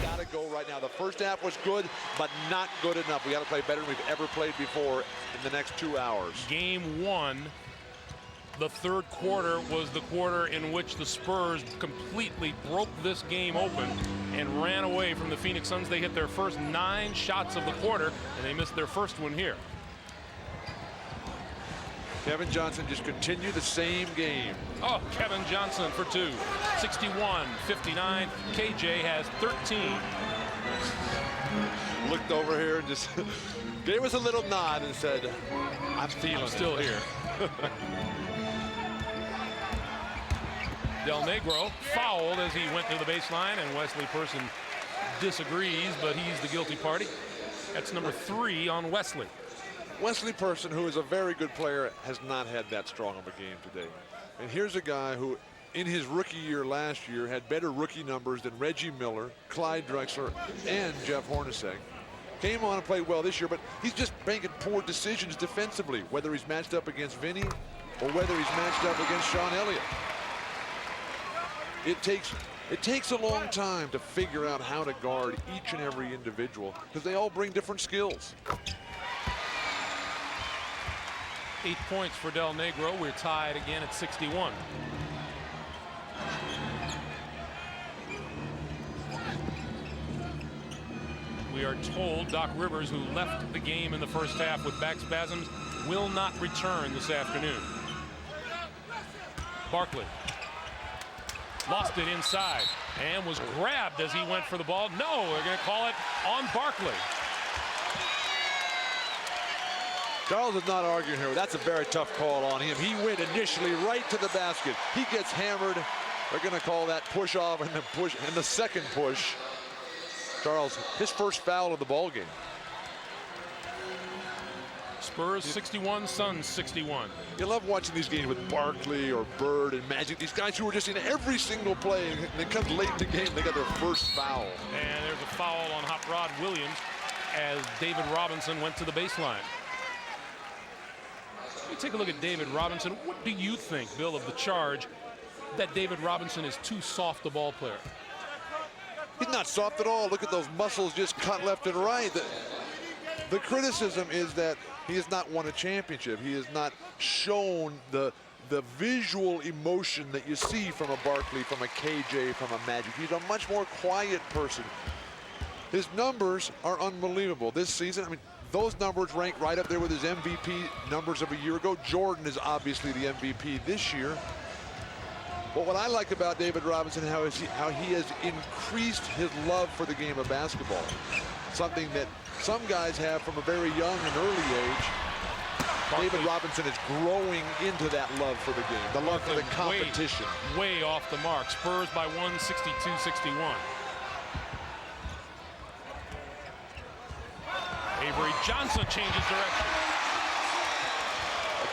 Gotta go right now. The first half was good, but not good enough. We got to play better than we've ever played before in the next 2 hours. Game 1, the third quarter was the quarter in which the Spurs completely broke this game open and ran away from the Phoenix Suns. They hit their first 9 shots of the quarter, and they missed their first one here. Kevin Johnson just continued the same game. Oh, Kevin Johnson for 2. 61, 59. KJ has 13. Looked over here and just gave us a little nod and said, I'm Still here. Del Negro fouled as he went to the baseline, and Wesley Person disagrees, but he's the guilty party. That's number 3 on Wesley. Wesley Person, who is a very good player, has not had that strong of a game today. And here's a guy who, in his rookie year last year, had better rookie numbers than Reggie Miller, Clyde Drexler, and Jeff Hornacek. Came on and played well this year, but he's just making poor decisions defensively, whether he's matched up against Vinny or whether he's matched up against Sean Elliott. It takes a long time to figure out how to guard each and every individual because they all bring different skills. 8 points for Del Negro. We're tied again at 61. We are told Doc Rivers, who left the game in the first half with back spasms, will not return this afternoon. Barkley lost it inside and was grabbed as he went for the ball. No, they're going to call it on Barkley. Charles is not arguing here. That's a very tough call on him. He went initially right to the basket. He gets hammered. They're going to call that push off and the second push. Charles, his first foul of the ball game. Spurs 61, Suns 61. You love watching these games with Barkley or Bird and Magic. These guys who are just in every single play, and then comes late in the game, they got their first foul. And there's a foul on Hot Rod Williams as David Robinson went to the baseline. Let me take a look at David Robinson. What do you think, Bill, of the charge that David Robinson is too soft a ball player? He's not soft at all. Look at those muscles just cut left and right. The criticism is that he has not won a championship. He has not shown the visual emotion that you see from a Barkley, from a KJ, from a Magic. He's a much more quiet person. His numbers are unbelievable this season. I mean, those numbers rank right up there with his MVP numbers of a year ago. Jordan is obviously the MVP this year. But what I like about David Robinson, how he has increased his love for the game of basketball. Something that some guys have from a very young and early age. Barkley. David Robinson is growing into that love for the game, the love for the competition. Way off the mark. Spurs by 1, 62-61. Avery Johnson changes direction.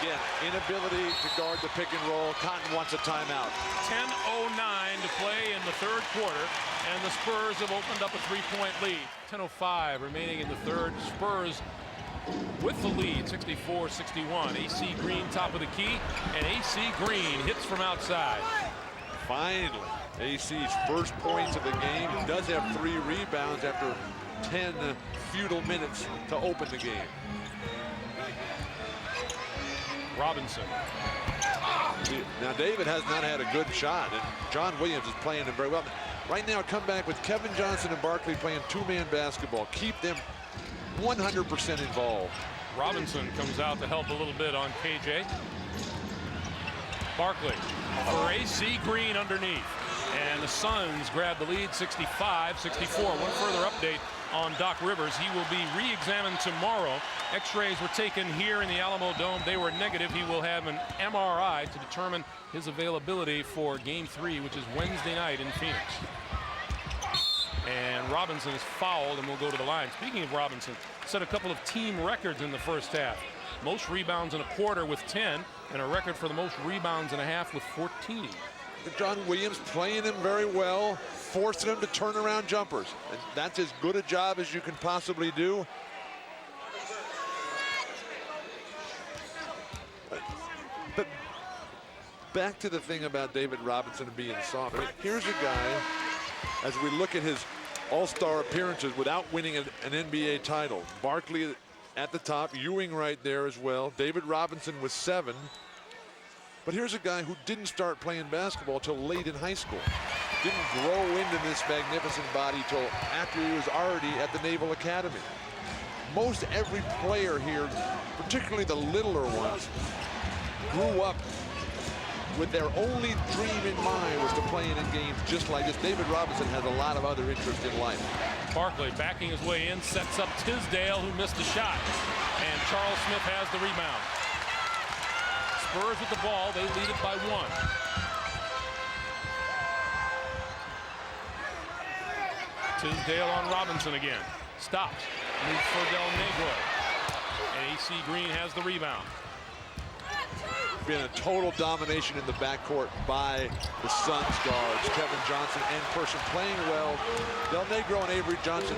Again, inability to guard the pick and roll. Cotton wants a timeout. 10:09 to play in the third quarter, and the Spurs have opened up a three-point lead. 10:05 remaining in the third. Spurs with the lead, 64-61. AC Green top of the key, and AC Green hits from outside. Finally, AC's first points of the game. He does have 3 rebounds after 10 futile minutes to open the game. Robinson. Now David has not had a good shot, and John Williams is playing him very well. Right now, come back with Kevin Johnson and Barkley playing two-man basketball. Keep them 100% involved. Robinson comes out to help a little bit on KJ. Barkley for AC Green underneath. And the Suns grab the lead 65-64. One further update on Doc Rivers. He will be re-examined tomorrow. X-rays were taken here in the Alamo Dome. They were negative. He will have an MRI to determine his availability for Game 3, which is Wednesday night in Phoenix. And Robinson is fouled and will go to the line. Speaking of Robinson, set a couple of team records in the first half. Most rebounds in a quarter with 10, and a record for the most rebounds in a half with 14. John Williams playing him very well, forcing him to turn around jumpers. And that's as good a job as you can possibly do. But back to the thing about David Robinson being soft. I mean, here's a guy, as we look at his all-star appearances without winning an NBA title. Barkley at the top, Ewing right there as well. David Robinson with 7. But here's a guy who didn't start playing basketball till late in high school. Didn't grow into this magnificent body till after he was already at the Naval Academy. Most every player here, particularly the littler ones, grew up with their only dream in mind was to play in games just like this. David Robinson has a lot of other interest in life. Barkley backing his way in, sets up Tisdale, who missed a shot. And Charles Smith has the rebound. Spurs with the ball, they lead it by 1. Tisdale on Robinson again. Stops, moves for Del Negro. And AC Green has the rebound. Been a total domination in the backcourt by the Suns guards. Kevin Johnson and Person playing well. Del Negro and Avery Johnson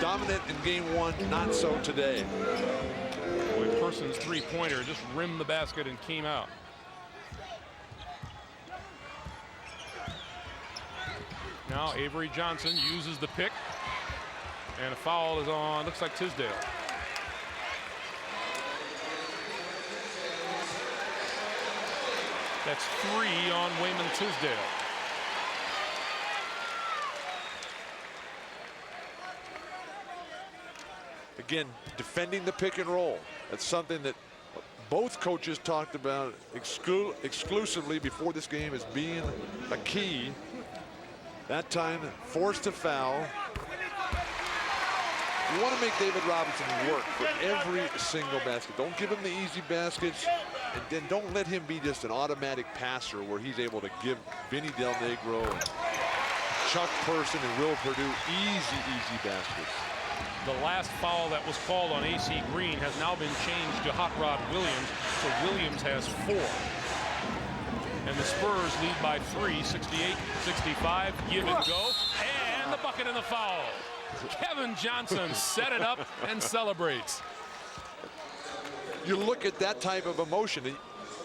dominant in game 1, not so today. Boy, Person's three-pointer just rimmed the basket and came out. Now Avery Johnson uses the pick, and a foul is on, looks like Tisdale. That's 3 on Wayman Tisdale. Again, defending the pick and roll. That's something that both coaches talked about exclusively before this game as being a key. That time, forced to foul. You want to make David Robinson work for every single basket. Don't give him the easy baskets, and then don't let him be just an automatic passer where he's able to give Vinny Del Negro and Chuck Person and Will Perdue easy baskets. The last foul that was called on AC Green has now been changed to Hot Rod Williams, so Williams has 4. And the Spurs lead by 3, 68-65, give and go, and the bucket and the foul. Kevin Johnson set it up and celebrates. You look at that type of emotion,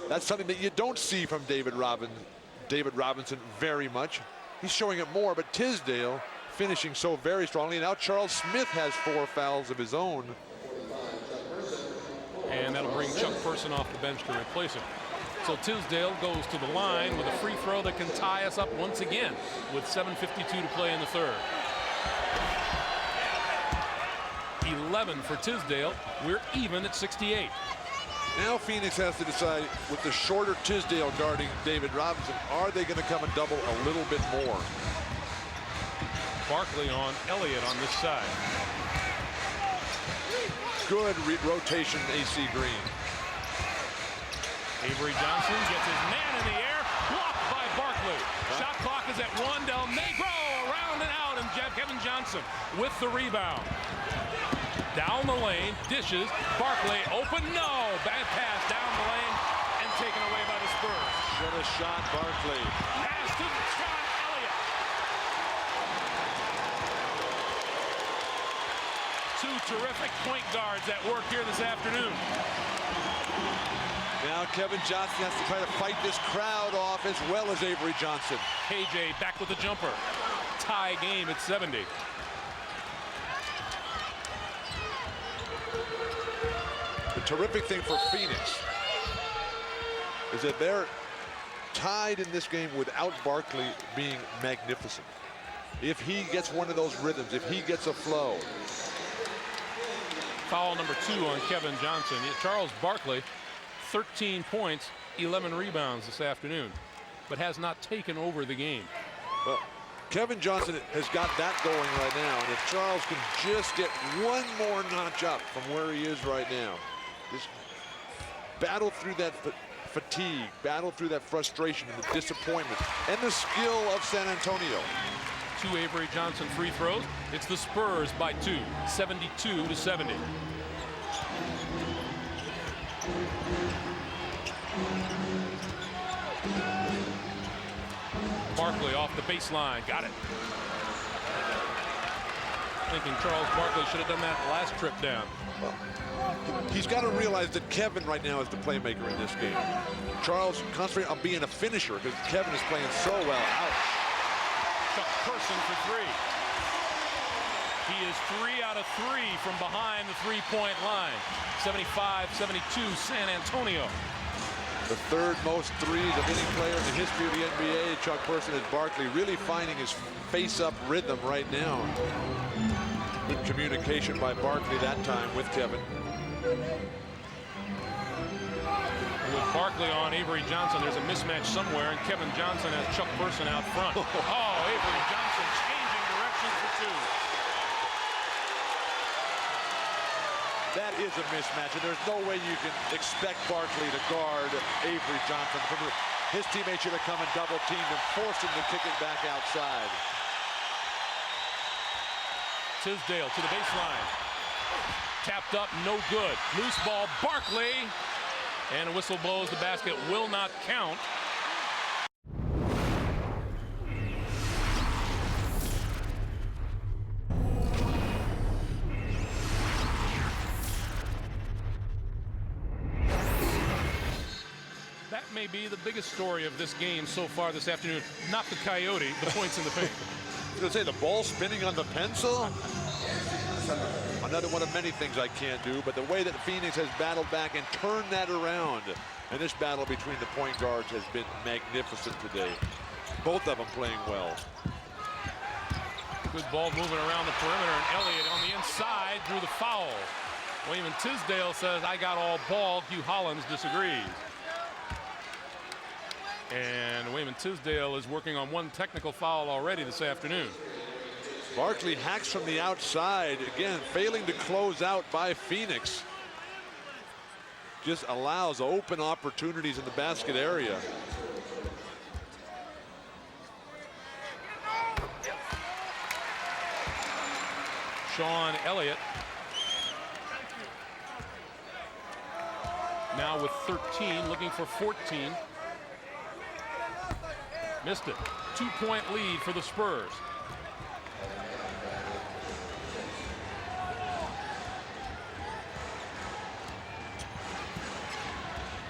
that's something that you don't see from David Robinson very much. He's showing it more, but Tisdale finishing so very strongly. Now Charles Smith has 4 fouls of his own. And that'll bring Chuck Person off the bench to replace him. So Tisdale goes to the line with a free throw that can tie us up once again with 7:52 to play in the third. 11 for Tisdale. We're even at 68. Now Phoenix has to decide, with the shorter Tisdale guarding David Robinson, are they going to come and double a little bit more? Barkley on Elliott on this side. Good rotation, AC Green. Avery Johnson gets his man in the air, blocked by Barkley. Shot clock is at 1. Del Negro around and out, and Kevin Johnson with the rebound. Down the lane, dishes. Barkley open, no. Bad pass down the lane and taken away by the Spurs. Should have shot Barkley. Pass to Sean Elliott. Two terrific point guards at work here this afternoon. Now Kevin Johnson has to try to fight this crowd off as well as Avery Johnson. KJ back with the jumper. Tie game at 70. The terrific thing for Phoenix is that they're tied in this game without Barkley being magnificent. If he gets one of those rhythms, if he gets a flow. Foul number 2 on Kevin Johnson. Charles Barkley, 13 points, 11 rebounds this afternoon, but has not taken over the game. Well, Kevin Johnson has got that going right now, and if Charles can just get one more notch up from where he is right now, just battle through that fatigue, battle through that frustration and the disappointment, and the skill of San Antonio. 2 Avery Johnson free throws. It's the Spurs by 2, 72-70. Barkley off the baseline, got it. Thinking Charles Barkley should have done that last trip down. Well, he's got to realize that Kevin right now is the playmaker in this game. Charles concentrate on being a finisher because Kevin is playing so well. Ouch. Chuck Person for 3. He is 3 out of 3 from behind the three-point line. 75-72 San Antonio. The third most threes of any player in the history of the NBA. Chuck Person as Barkley really finding his face-up rhythm right now. Good communication by Barkley that time with Kevin. With Barkley on Avery Johnson, there's a mismatch somewhere, and Kevin Johnson has Chuck Person out front. Oh, Avery Johnson changing directions for 2. That is a mismatch, and there's no way you can expect Barkley to guard Avery Johnson. His teammates should have come and double-teamed and forced him to kick it back outside. Tisdale to the baseline. Tapped up, no good. Loose ball, Barkley. And a whistle blows, the basket will not count. That may be the biggest story of this game so far this afternoon. Not the Coyote, the points in the paint. I was going to say, the ball spinning on the pencil? Another one of many things I can't do, but the way that Phoenix has battled back and turned that around, and this battle between the point guards has been magnificent today. Both of them playing well. Good ball moving around the perimeter, and Elliott on the inside drew the foul. William Tisdale says, I got all ball. Hugh Hollins disagrees. And William Tisdale is working on 1 technical foul already this afternoon. Barkley hacks from the outside, again, failing to close out by Phoenix. Just allows open opportunities in the basket area. Sean Elliott now with 13, looking for 14. Missed it. 2-point lead for the Spurs.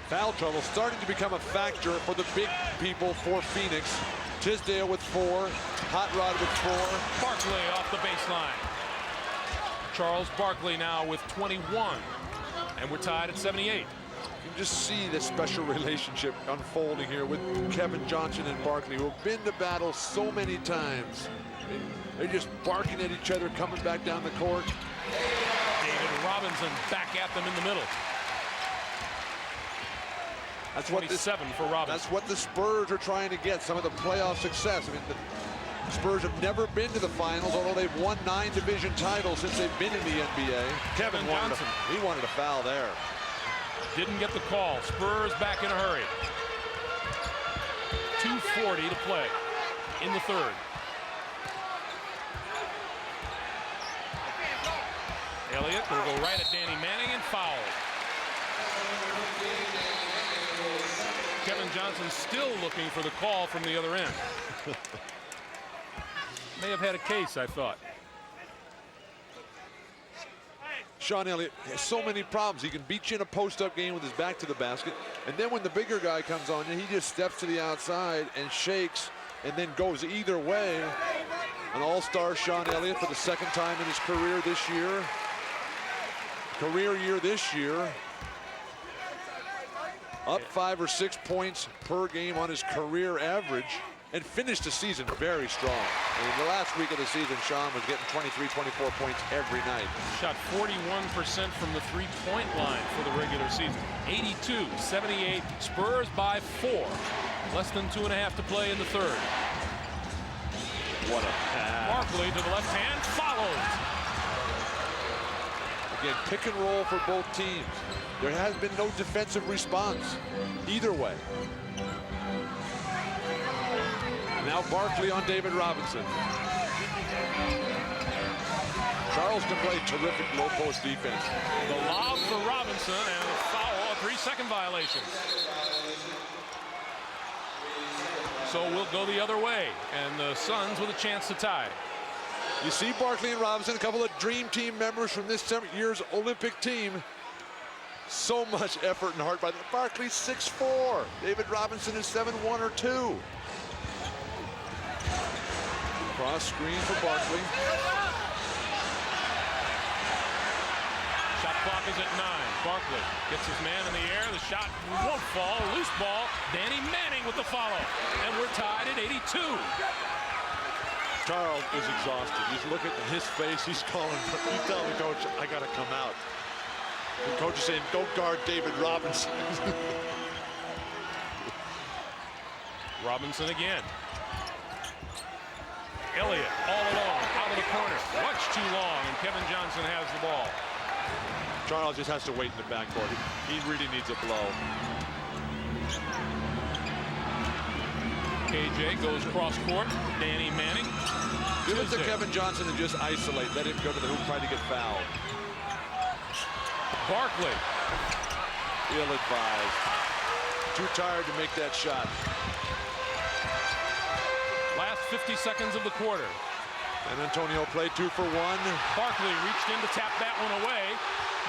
Foul trouble starting to become a factor for the big people for Phoenix. Tisdale with 4, Hot Rod with 4. Barkley off the baseline. Charles Barkley now with 21. And we're tied at 78. You can just see this special relationship unfolding here with Kevin Johnson and Barkley, who have been to battle so many times. They're just barking at each other, coming back down the court. Johnson back at them in the middle. That's what 27 for Robinson. That's what the Spurs are trying to get, some of the playoff success. I mean, the Spurs have never been to the finals, although they've won 9 division titles since they've been in the NBA. Kevin Johnson. He wanted a foul there. Didn't get the call. Spurs back in a hurry. 2:40 to play in the third. Elliott will go right at Danny Manning and foul. Kevin Johnson still looking for the call from the other end. May have had a case, I thought. Sean Elliott has so many problems. He can beat you in a post-up game with his back to the basket, and then when the bigger guy comes on you, he just steps to the outside and shakes and then goes either way. An all-star Sean Elliott for the second time in his career this year. Career year this year. Up 5 or 6 points per game on his career average, and finished the season very strong. And in the last week of the season, Sean was getting 23, 24 points every night. Shot 41% from the three-point line for the regular season. 82-78, Spurs by 4. Less than 2.5 to play in the third. What a pass. Barkley to the left hand, follows. Again, pick and roll for both teams. There has been no defensive response either way. Now Barkley on David Robinson. Charles can play terrific low post defense. The lob for Robinson and a foul, a 3-second violation. So we'll go the other way, and the Suns with a chance to tie. You see Barkley and Robinson, a couple of dream team members from this year's Olympic team. So much effort and heart by them. Barkley's 6'4". David Robinson is 7'1" or 2. Cross screen for Barkley. Shot clock is at 9. Barkley gets his man in the air. The shot won't fall. Loose ball. Danny Manning with the follow. And we're tied at 82. Charles is exhausted. He's looking at his face. He's calling. He's telling the coach, I got to come out. The coach is saying, don't guard David Robinson. Robinson again. Elliott all alone, out of the corner. Much too long, and Kevin Johnson has the ball. Charles just has to wait in the backcourt. He really needs a blow. KJ goes cross court. Danny Manning. Give it to Kevin Johnson and just isolate. Let him go to the hoop, try to get fouled. Barkley. Ill-advised. Too tired to make that shot. Last 50 seconds of the quarter. San Antonio played 2 for 1. Barkley reached in to tap that one away.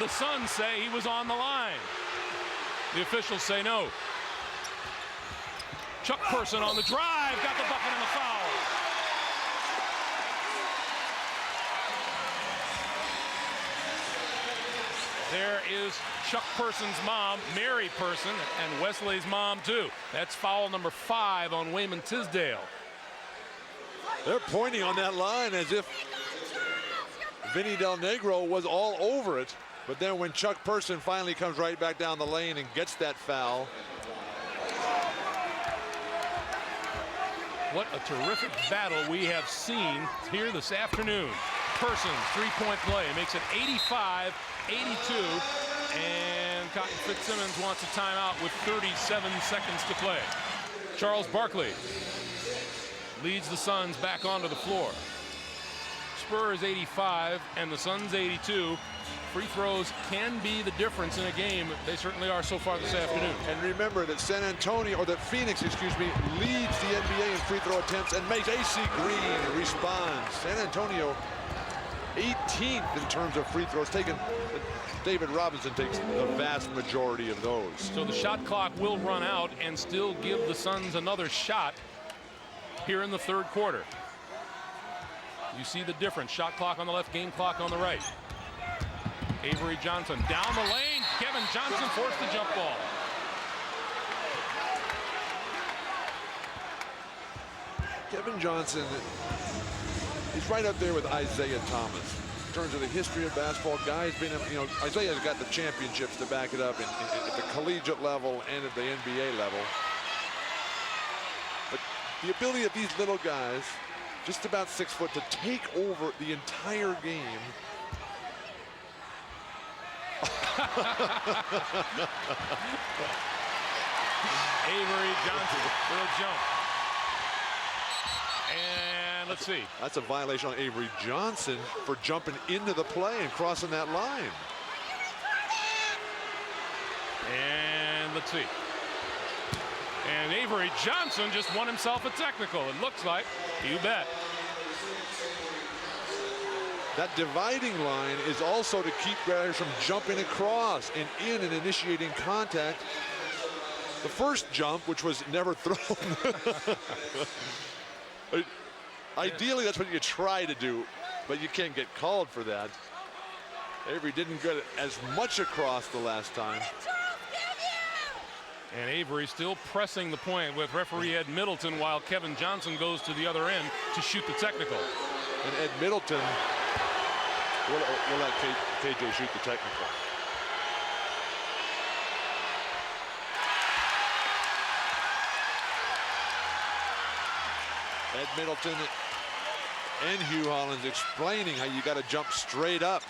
The Suns say he was on the line. The officials say no. Chuck Person on the drive, got the bucket and the foul. There is Chuck Person's mom, Mary Person, and Wesley's mom too. That's foul number 5 on Wayman Tisdale. They're pointing on that line as if Vinny Del Negro was all over it. But then when Chuck Person finally comes right back down the lane and gets that foul. What a terrific battle we have seen here this afternoon. Person's three-point play makes it 85-82. And Cotton Fitzsimmons wants a timeout with 37 seconds to play. Charles Barkley leads the Suns back onto the floor. Spurs 85 and the Suns 82. Free throws can be the difference in a game. They certainly are so far this afternoon. And remember that San Antonio, or that Phoenix, excuse me, leads the NBA in free throw attempts and makes AC Green respond. San Antonio 18th in terms of free throws taken. David Robinson takes the vast majority of those. So the shot clock will run out and still give the Suns another shot here in the third quarter. You see the difference. Shot clock on the left, game clock on the right. Avery Johnson down the lane. Kevin Johnson forced the jump ball. Kevin Johnson is right up there with Isaiah Thomas. terms of the history of basketball. Guys being, you know, Isaiah's got the championships to back it up at the collegiate level and at the NBA level. But the ability of these little guys, just about 6 foot, to take over the entire game. Avery Johnson will jump. And let's see. That's a violation on Avery Johnson for jumping into the play and crossing that line. And let's see. And Avery Johnson just won himself a technical. It looks like. You bet. That dividing line is also to keep guys from jumping across and in and initiating contact. The first jump, which was never thrown. Ideally, that's what you try to do, but you can't get called for that. Avery didn't get as much across the last time. And Avery still pressing the point with referee Ed Middleton while Kevin Johnson goes to the other end to shoot the technical. And Ed Middleton will let KJ shoot the technical. Ed Middleton and Hugh Hollins explaining how you got to jump straight up.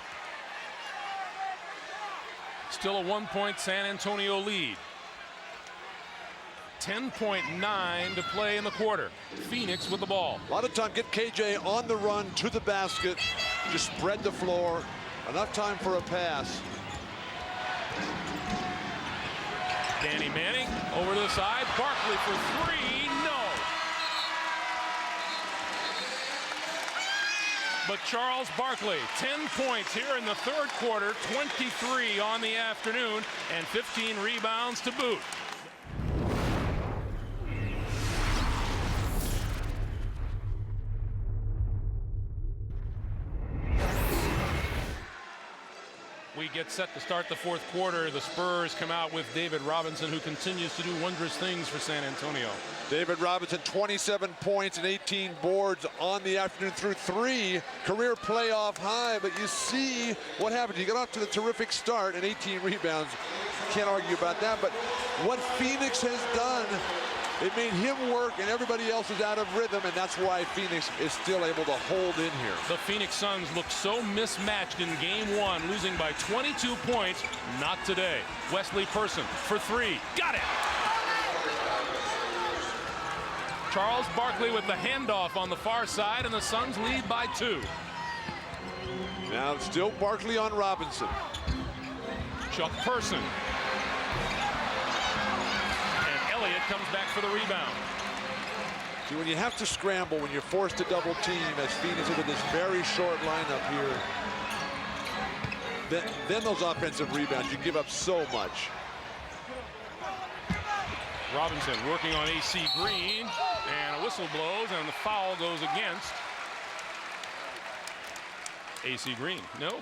Still a 1-point San Antonio lead. 10.9 to play in the quarter. Phoenix with the ball. A lot of time, get KJ on the run to the basket. Just spread the floor. Enough time for a pass. Danny Manning over to the side. Barkley for three. No. But Charles Barkley, 10 points here in the third quarter, 23 on the afternoon, and 15 rebounds to boot. We get set to start the fourth quarter. The Spurs come out with David Robinson, who continues to do wondrous things for San Antonio. David Robinson, 27 points and 18 boards on the afternoon through 3 career playoff high. But you see what happened. You got off to the terrific start and 18 rebounds. Can't argue about that. But what Phoenix has done, it made him work and everybody else is out of rhythm, and that's why Phoenix is still able to hold in here. The Phoenix Suns look so mismatched in game 1, losing by 22 points. Not today. Wesley Person for 3. Got it! Charles Barkley with the handoff on the far side, and the Suns lead by 2. Now still Barkley on Robinson. Chuck Person. Elliott comes back for the rebound. See, when you have to scramble, when you're forced to double team, as Phoenix is with this very short lineup here, then those offensive rebounds, you give up so much. Robinson working on AC Green, and a whistle blows, and the foul goes against AC Green. No.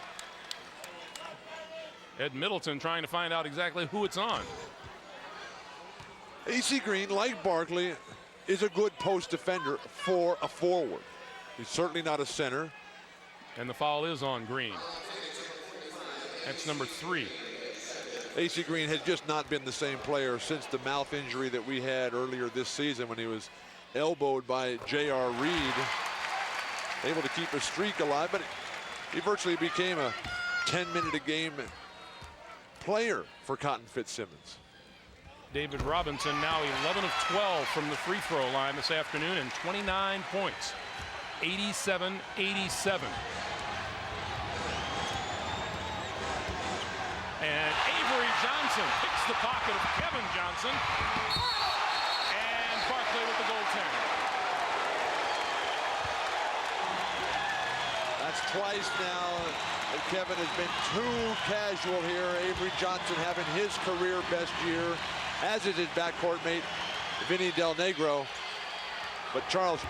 Ed Middleton trying to find out exactly who it's on. AC Green, like Barkley, is a good post defender for a forward. He's certainly not a center. And the foul is on Green. That's number 3. AC Green has just not been the same player since the mouth injury that we had earlier this season when he was elbowed by J.R. Reed. Able to keep a streak alive, but he virtually became a 10-minute-a-game player for Cotton Fitzsimmons. David Robinson now 11 of 12 from the free throw line this afternoon and 29 points. 87-87. And Avery Johnson picks the pocket of Kevin Johnson. And Barkley with the goaltender. That's twice now that Kevin has been too casual here. Avery Johnson having his career best year, as is his backcourt mate, Vinny Del Negro. But Charles,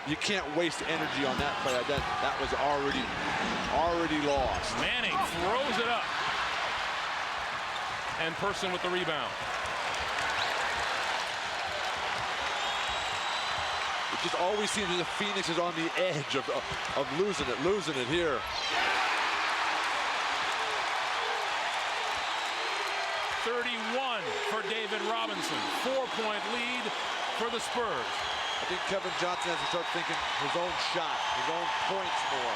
you can't waste energy on that play. That was already lost. Manning throws it up. And Person with the rebound. just always seems as if Phoenix is on the edge of losing it here. .31 for David Robinson. 4-point lead for the Spurs. I think Kevin Johnson has to start thinking his own shot, his own points more.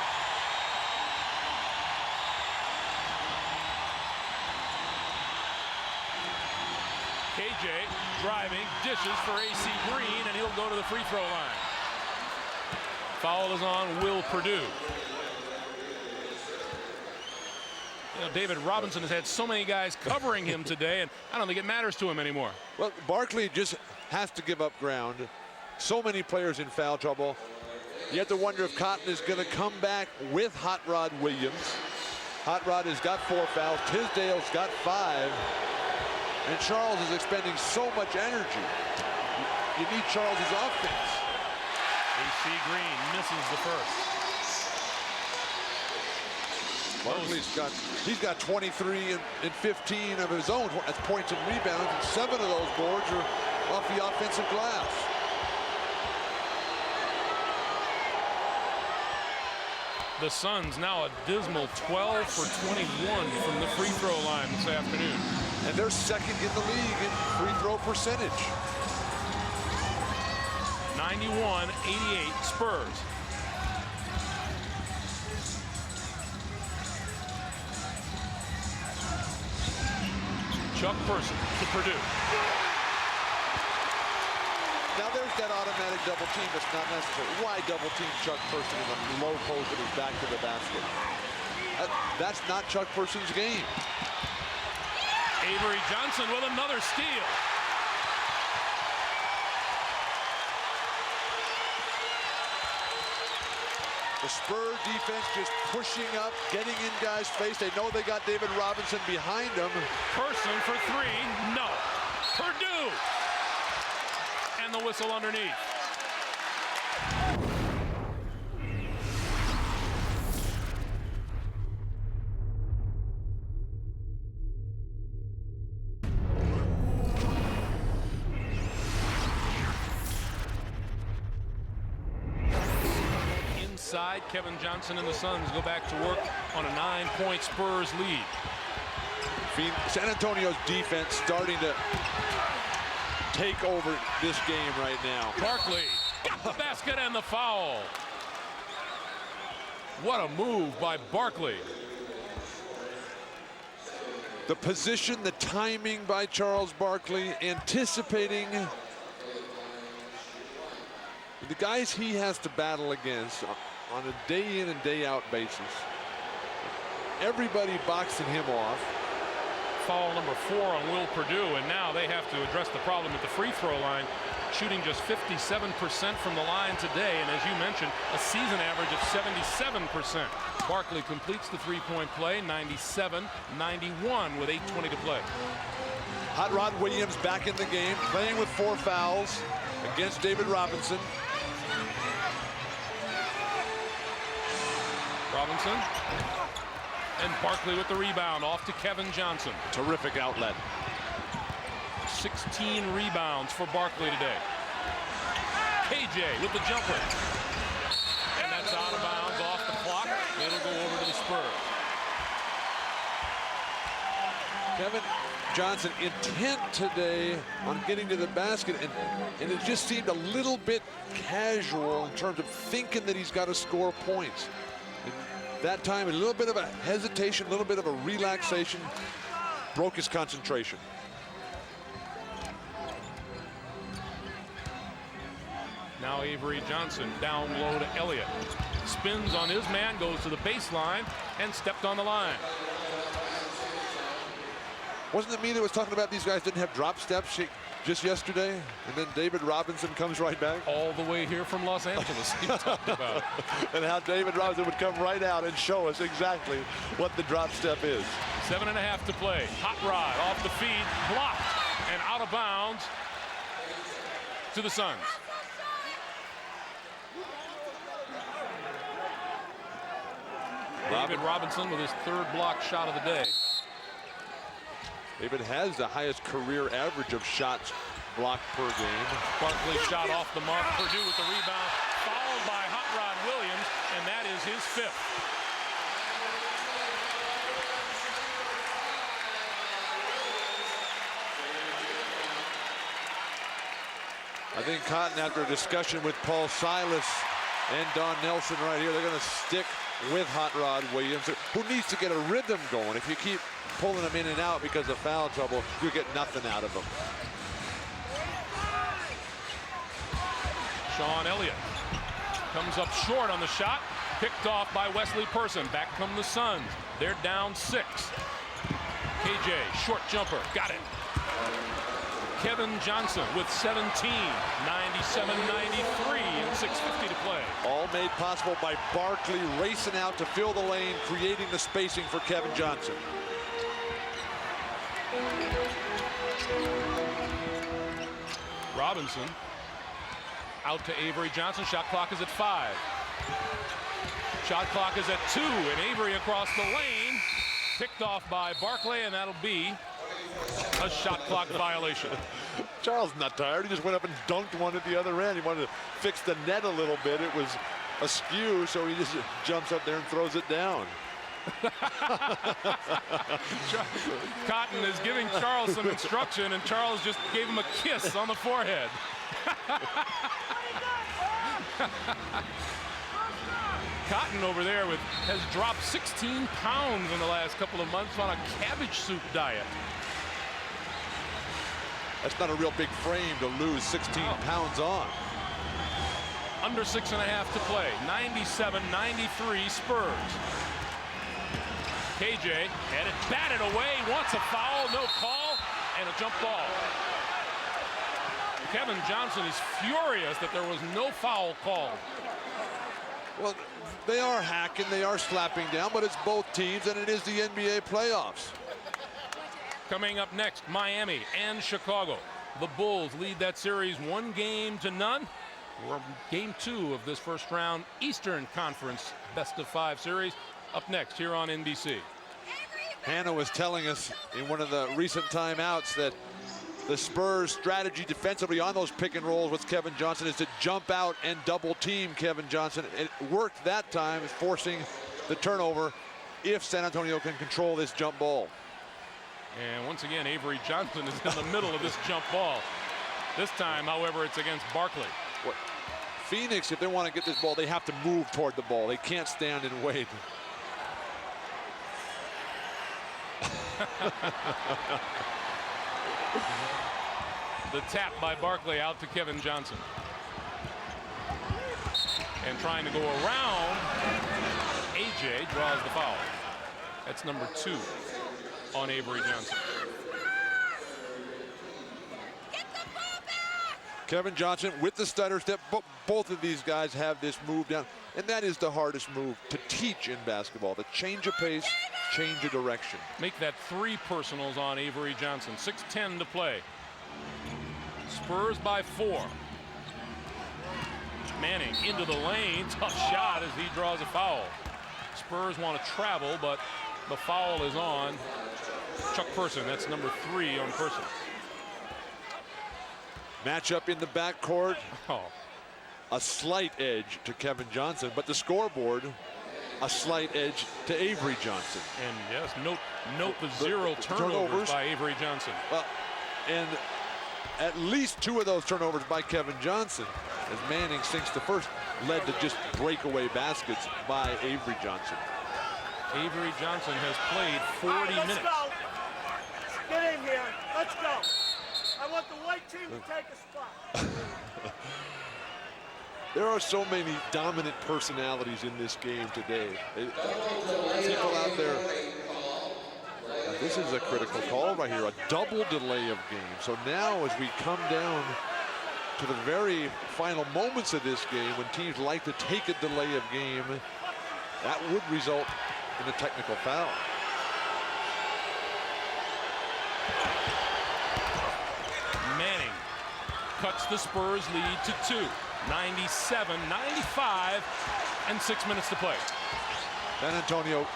KJ driving, dishes for AC Green, and he'll go to the free throw line. Foul is on Will Perdue. You know, David Robinson has had so many guys covering him today, and I don't think it matters to him anymore. Well, Barkley just has to give up ground. So many players in foul trouble. You have to wonder if Cotton is going to come back with Hot Rod Williams. Hot Rod has got 4 fouls. Tisdale's got 5. And Charles is expending so much energy. You need Charles's offense. AC Green misses the first. He's got 23 and 15 of his own. That's points and rebounds, and 7 of those boards are off the offensive glass. The Suns now a dismal 12 for 21 from the free throw line this afternoon. And they're second in the league in free throw percentage. 91-88 Spurs. Chuck Person to Perdue. Now there's that automatic double team that's not necessary. Why double team Chuck Person in the low post with his back to the basket? That's not Chuck Person's game. Avery Johnson with another steal. The Spur defense just pushing up, getting in guys' face. They know they got David Robinson behind them. Person for 3, no. Perdue! And the whistle underneath. Inside, Kevin Johnson and the Suns go back to work on a 9-point Spurs lead. San Antonio's defense starting to take over this game right now. Barkley got the basket and the foul. What a move by Barkley. The position, the timing by Charles Barkley, anticipating the guys he has to battle against on a day in and day out basis. Everybody boxing him off. Foul number 4 on Will Perdue, and now they have to address the problem at the free throw line, shooting just 57% from the line today, and as you mentioned, a season average of 77%. Barkley completes the 3-point play, 97-91 with 8:20 to play. Hot Rod Williams back in the game, playing with 4 fouls against David Robinson. Robinson and Barkley with the rebound, off to Kevin Johnson. Terrific outlet. 16 rebounds for Barkley today. KJ with the jumper. And that's out of bounds, off the clock. It'll go over to the Spurs. Kevin Johnson intent today on getting to the basket, and it just seemed a little bit casual in terms of thinking that he's got to score points. That time, a little bit of a hesitation, a little bit of a relaxation, broke his concentration. Now Avery Johnson down low to Elliott. Spins on his man, goes to the baseline, and stepped on the line. Wasn't it me that was talking about these guys didn't have drop steps just yesterday? And then David Robinson comes right back? All the way here from Los Angeles, he talked about. And how David Robinson would come right out and show us exactly what the drop step is. 7.5 to play. Hot Rod off the feed, blocked, and out of bounds to the Suns. David Robinson with his 3rd block shot of the day. David has the highest career average of shots block per game. Barkley shot off the mark. Purdue with the rebound, followed by Hot Rod Williams, and that is his 5th. I think Cotton, after a discussion with Paul Silas and Don Nelson right here, they're going to stick with Hot Rod Williams, who needs to get a rhythm going. If you keep pulling him in and out because of foul trouble, you get nothing out of him. Sean Elliott comes up short on the shot, picked off by Wesley Person. Back come the Suns. They're down 6. KJ, short jumper, got it. Kevin Johnson with 17, 97-93, and 6:50 to play. All made possible by Barkley racing out to fill the lane, creating the spacing for Kevin Johnson. Robinson out to Avery Johnson. Shot clock is at 5. Shot clock is at 2, and Avery across the lane, picked off by Barkley, and that'll be a shot clock violation. Charles not tired. He just went up and dunked one at the other end. He wanted to fix the net a little bit. It was askew, so he just jumps up there and throws it down. Cotton is giving Charles some instruction, and Charles just gave him a kiss on the forehead. Cotton over there has dropped 16 pounds in the last couple of months on a cabbage soup diet. That's not a real big frame to lose 16 pounds on. Under 6.5 to play. 97-93 Spurs. KJ had it batted away, wants a foul, no call, and a jump ball. Kevin Johnson is furious that there was no foul called. Well, they are hacking, they are slapping down, but it's both teams, and it is the NBA playoffs. Coming up next, Miami and Chicago. The Bulls lead that series 1-0. We're game 2 of this first round Eastern Conference best-of-5 series. Up next here on NBC. Hannah was telling us in one of the recent timeouts that the Spurs' strategy defensively on those pick and rolls with Kevin Johnson is to jump out and double team Kevin Johnson. It worked that time, forcing the turnover if San Antonio can control this jump ball. And once again, Avery Johnson is in the middle of this jump ball. This time, however, it's against Barkley. Phoenix, if they want to get this ball, they have to move toward the ball. They can't stand and wait. The tap by Barkley out to Kevin Johnson. And trying to go around, AJ draws the foul. That's number 2 on Avery Johnson. Kevin Johnson with the stutter step. Both of these guys have this move down, and that is the hardest move to teach in basketball. The change of pace, change of direction. Make that 3 personals on Avery Johnson. 6:10 to play. Spurs by 4. Manning into the lane. Tough shot as he draws a foul. Spurs want to travel, but the foul is on Chuck Person. That's number 3 on Person. Matchup in the backcourt. Oh. A slight edge to Kevin Johnson, but the scoreboard, a slight edge to Avery Johnson. And yes, note the 0 turnovers by Avery Johnson. And at least 2 of those turnovers by Kevin Johnson, as Manning sinks the first, led to just breakaway baskets by Avery Johnson. Avery Johnson has played 40 minutes. Go. Get in here. Let's go. I want the white team to take a spot. There are so many dominant personalities in this game today. People out there. This is a critical call right here, a double delay of game. So now as we come down to the very final moments of this game, when teams like to take a delay of game, that would result in a technical foul. Manning cuts the Spurs lead to 2. 97-95 and 6 minutes to play. San Antonio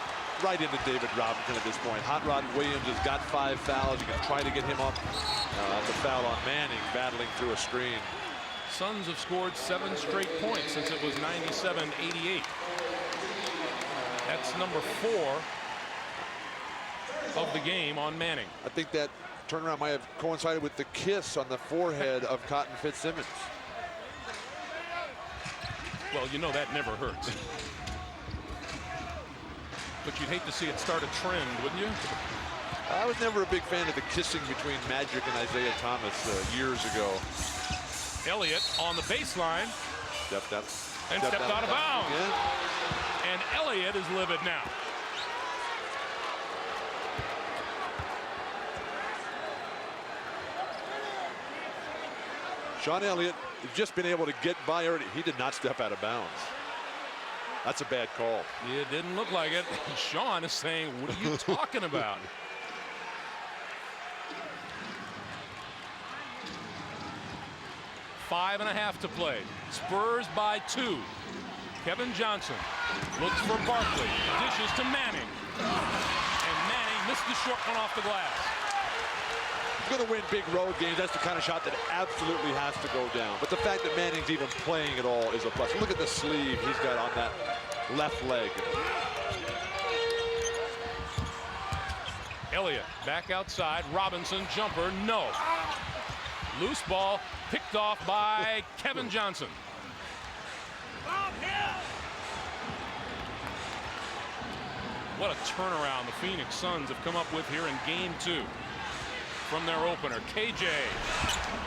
right into David Robinson at this point. Hot Rod Williams has got 5 fouls. You can try to get him up. That's a foul on Manning, battling through a screen. Suns have scored 7 straight points since it was 97-88. That's number 4 of the game on Manning. I think that turnaround might have coincided with the kiss on the forehead of Cotton Fitzsimmons. Well, you know that never hurts. But you'd hate to see it start a trend, wouldn't you? I was never a big fan of the kissing between Magic and Isaiah Thomas years ago. Elliott on the baseline. Stepped up. And stepped out of bounds. Again. And Elliott is livid now. Sean Elliott has just been able to get by already. He did not step out of bounds. That's a bad call. It didn't look like it. Sean is saying, what are you talking about? Five and a half to play. Spurs by 2. Kevin Johnson looks for Barkley. Dishes to Manning. And Manning missed the short one off the glass. He's going to win big road games. That's the kind of shot that absolutely has to go down. But the fact that Manning's even playing at all is a plus. Look at the sleeve he's got on that left leg. Elliott back outside. Robinson jumper. No. Loose ball picked off by Kevin Johnson. What a turnaround the Phoenix Suns have come up with here in game 2. From their opener, KJ,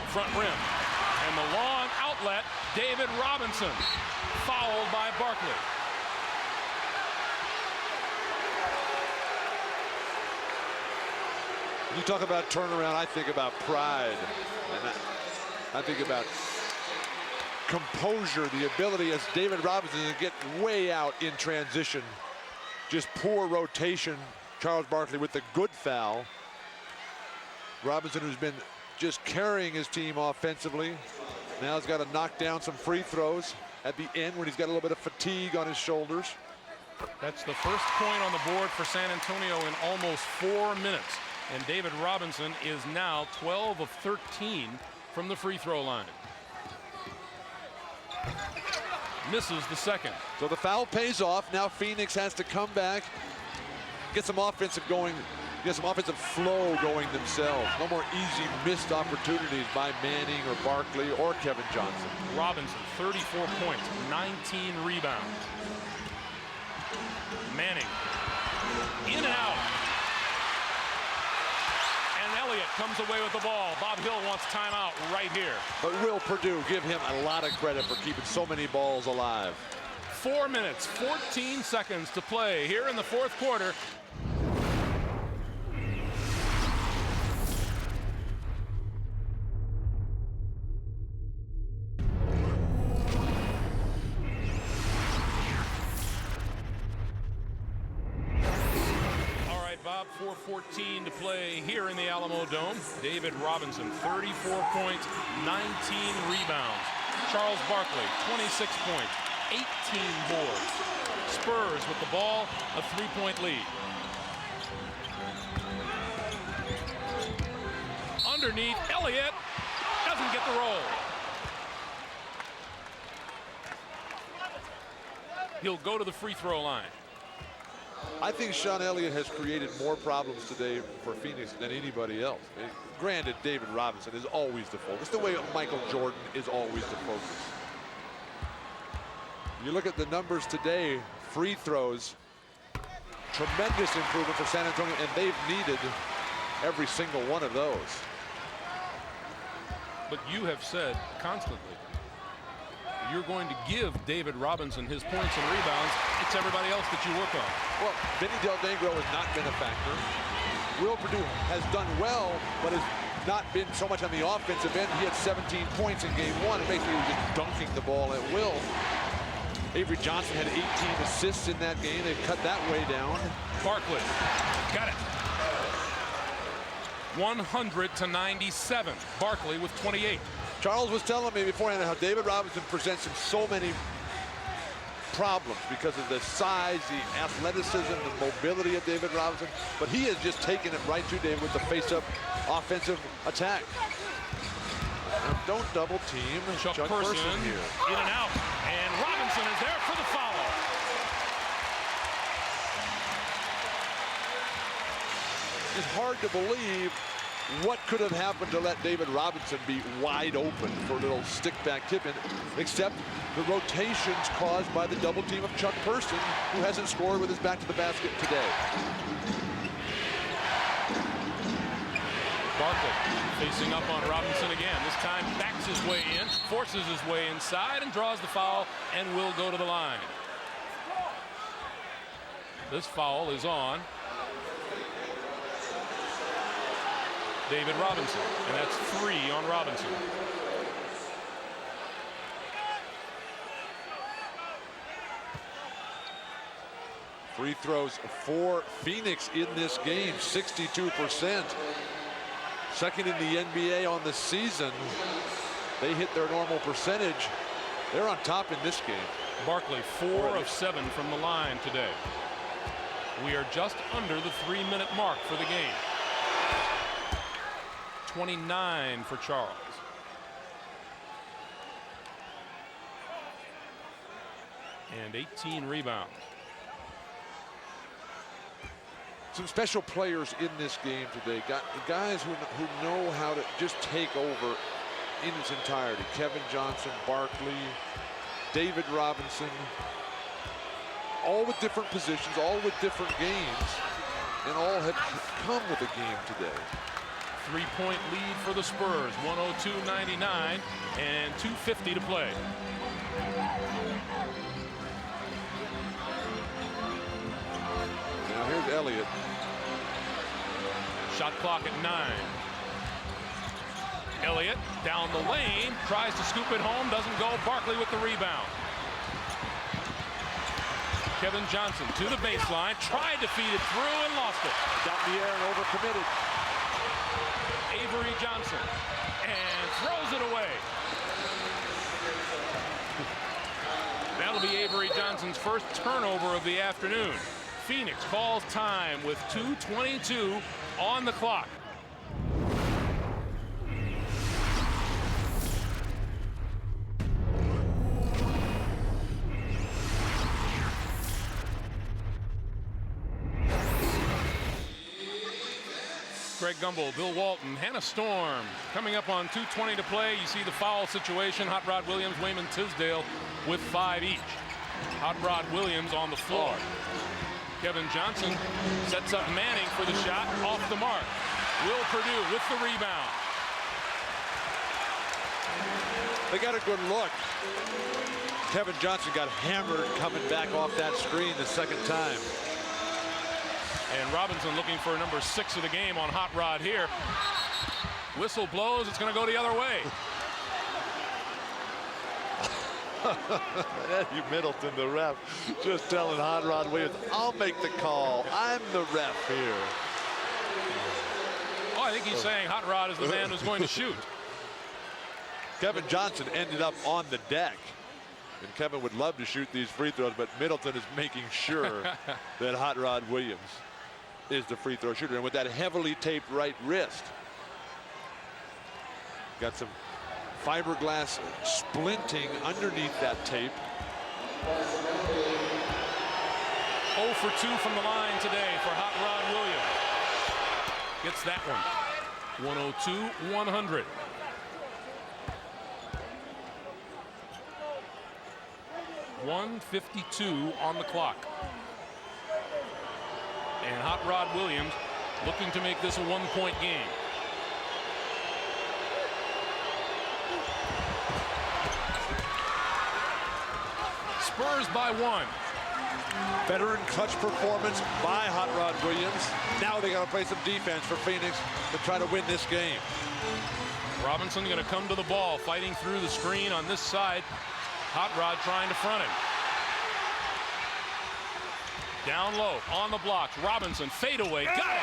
front rim, and the long outlet, David Robinson, fouled by Barkley. You talk about turnaround, I think about pride. And I think about composure, the ability as David Robinson to get way out in transition. Just poor rotation. Charles Barkley with the good foul. Robinson, who's been just carrying his team offensively, now has got to knock down some free throws at the end when he's got a little bit of fatigue on his shoulders. That's the first point on the board for San Antonio in almost 4 minutes. And David Robinson is now 12 of 13 from the free throw line. Misses the second. So the foul pays off. Now Phoenix has to come back, get some offensive going, get some offensive flow going themselves. No more easy missed opportunities by Manning or Barkley or Kevin Johnson. Robinson, 34 points, 19 rebounds. Manning, in and out. And Elliott comes away with the ball. Bob Hill wants timeout right here. But will Purdue give him a lot of credit for keeping so many balls alive? 4 minutes, 14 seconds to play here in the fourth quarter. Bob, 4:14 to play here in the Alamo Dome. David Robinson, 34 points, 19 rebounds. Charles Barkley, 26 points, 18 boards. Spurs with the ball, a 3-point lead. Underneath, Elliott doesn't get the roll. He'll go to the free throw line. I think Sean Elliott has created more problems today for Phoenix than anybody else. And granted, David Robinson is always the focus, the way Michael Jordan is always the focus. You look at the numbers today, free throws, tremendous improvement for San Antonio, and they've needed every single one of those. But you have said constantly, you're going to give David Robinson his points and rebounds. It's everybody else that you work on. Well, Vinny Del Negro has not been a factor. Will Purdue has done well, but has not been so much on the offensive end. He had 17 points in game 1, and basically was just dunking the ball at will. Avery Johnson had 18 assists in that game. They've cut that way down. Barkley, got it. 100-97. Barkley with 28. Charles was telling me beforehand how David Robinson presents him so many problems because of the size, the athleticism, the mobility of David Robinson, but he has just taken it right to David with the face-up offensive attack. Now don't double team Chuck Person Person here. in and out, and Robinson is there for the foul. It's hard to believe what could have happened to let David Robinson be wide open for a little stick-back tip-in, except the rotations caused by the double team of Chuck Person, who hasn't scored with his back to the basket today. Barkley facing up on Robinson again. This time backs his way in, forces his way inside, and draws the foul, and will go to the line. This foul is on David Robinson, and that's 3 on Robinson. Free throws for Phoenix in this game, 62%. Second in the NBA on the season. They hit their normal percentage. They're on top in this game. Barkley 4 of 7 from the line today. We are just under the 3-minute mark for the game. 29 for Charles. And 18 rebounds. Some special players in this game today. Got guys who know how to just take over in its entirety. Kevin Johnson, Barkley, David Robinson, all with different positions, all with different games, and all have come with a game today. 3-point lead for the Spurs, 102-99, and 2:50 to play. Now here's Elliott. Shot clock at 9. Elliott down the lane, tries to scoop it home, doesn't go. Barkley with the rebound. Kevin Johnson to the baseline, tried to feed it through and lost it. Got in the air and overcommitted. Avery Johnson, and throws it away. That'll be Avery Johnson's first turnover of the afternoon. Phoenix calls time with 2:22 on the clock. Greg Gumbel, Bill Walton, Hannah Storm coming up on 2:20 to play. You see the foul situation. Hot Rod Williams, Wayman Tisdale with 5 each. Hot Rod Williams on the floor. Kevin Johnson sets up Manning for the shot, off the mark. Will Purdue with the rebound. They got a good look. Kevin Johnson got hammered coming back off that screen the second time. And Robinson looking for number 6 of the game on Hot Rod here. Whistle blows, it's going to go the other way. Eddie Middleton, the ref, just telling Hot Rod Williams, I'll make the call. I'm the ref here. Oh, I think he's saying Hot Rod is the man who's going to shoot. Kevin Johnson ended up on the deck. And Kevin would love to shoot these free throws, but Middleton is making sure that Hot Rod Williams is the free throw shooter. And with that heavily taped right wrist, got some fiberglass splinting underneath that tape. 0 for 2 from the line today for Hot Rod Williams. Gets that one. 102-100. .152 on the clock. And Hot Rod Williams looking to make this a 1-point game. Spurs by 1. Veteran clutch performance by Hot Rod Williams. Now they got to play some defense for Phoenix to try to win this game. Robinson going to come to the ball, fighting through the screen on this side. Hot Rod trying to front him. Down low, on the blocks. Robinson, fadeaway, got it!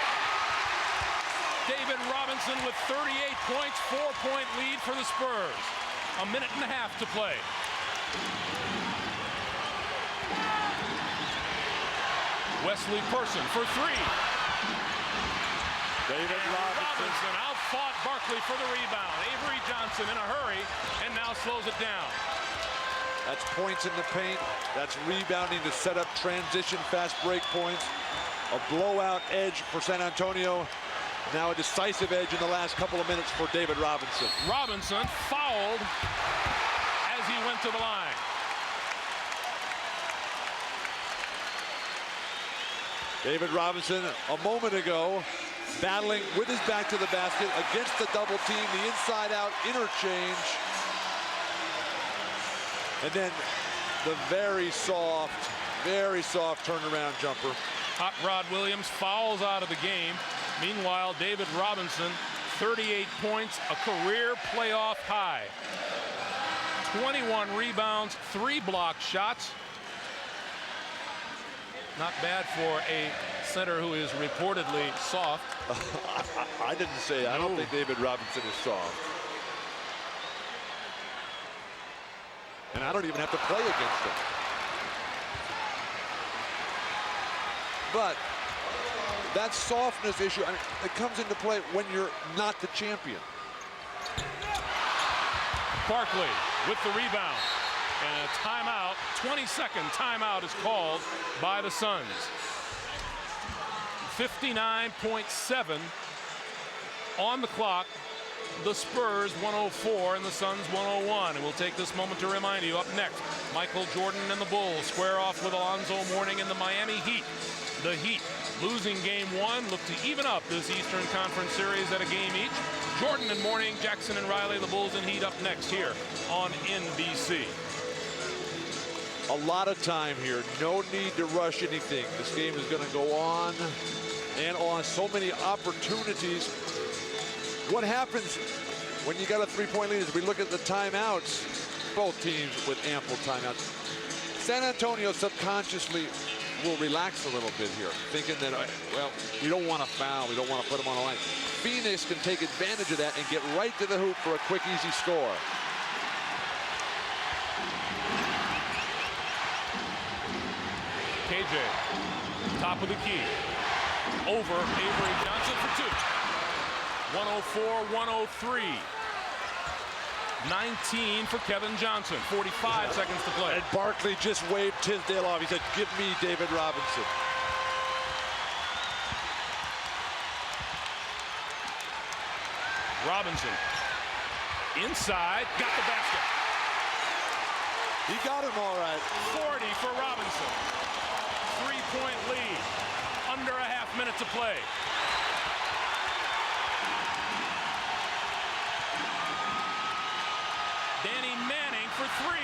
David Robinson with 38 points, 4-point lead for the Spurs. 1.5 minutes to play. Wesley Person for three. David Robinson outfought Barkley for the rebound. Avery Johnson in a hurry and now slows it down. That's points in the paint. That's rebounding to set up transition fast break points. A blowout edge for San Antonio. Now a decisive edge in the last couple of minutes for David Robinson. Robinson fouled as he went to the line. David Robinson, a moment ago, battling with his back to the basket against the double team, the inside-out interchange. And then the very soft turnaround jumper. Hot Rod Williams fouls out of the game. Meanwhile, David Robinson, 38 points, a career playoff high. 21 rebounds, 3 block shots. Not bad for a center who is reportedly soft. I didn't say that. I don't think David Robinson is soft. And I don't even have to play against him. But that softness issue, I mean, it comes into play when you're not the champion. Barkley with the rebound. And a timeout, 22nd timeout is called by the Suns. 59.7 on the clock. The Spurs 104 and the Suns 101. And we'll take this moment to remind you, up next, Michael Jordan and the Bulls square off with Alonzo Mourning and the Miami Heat. The Heat, losing game 1, look to even up this Eastern Conference Series at a game each. Jordan and Mourning, Jackson and Riley, the Bulls and Heat up next here on NBC. A lot of time here. No need to rush anything. This game is going to go on and on. So many opportunities. What happens when you got a three-point lead is we look at the timeouts. Both teams with ample timeouts. San Antonio subconsciously will relax a little bit here, thinking that, well, we don't want to foul. We don't want to put them on the line. Phoenix can take advantage of that and get right to the hoop for a quick, easy score. KJ, top of the key. Over Avery Johnson for 2. 104-103. 19 for Kevin Johnson. 45 seconds to play. And Barkley just waved Tisdale off. He said, give me David Robinson. Robinson. Inside. Got the basket. He got him all right. 40 for Robinson. 3-point lead. Under a half minute to play. Danny Manning for 3.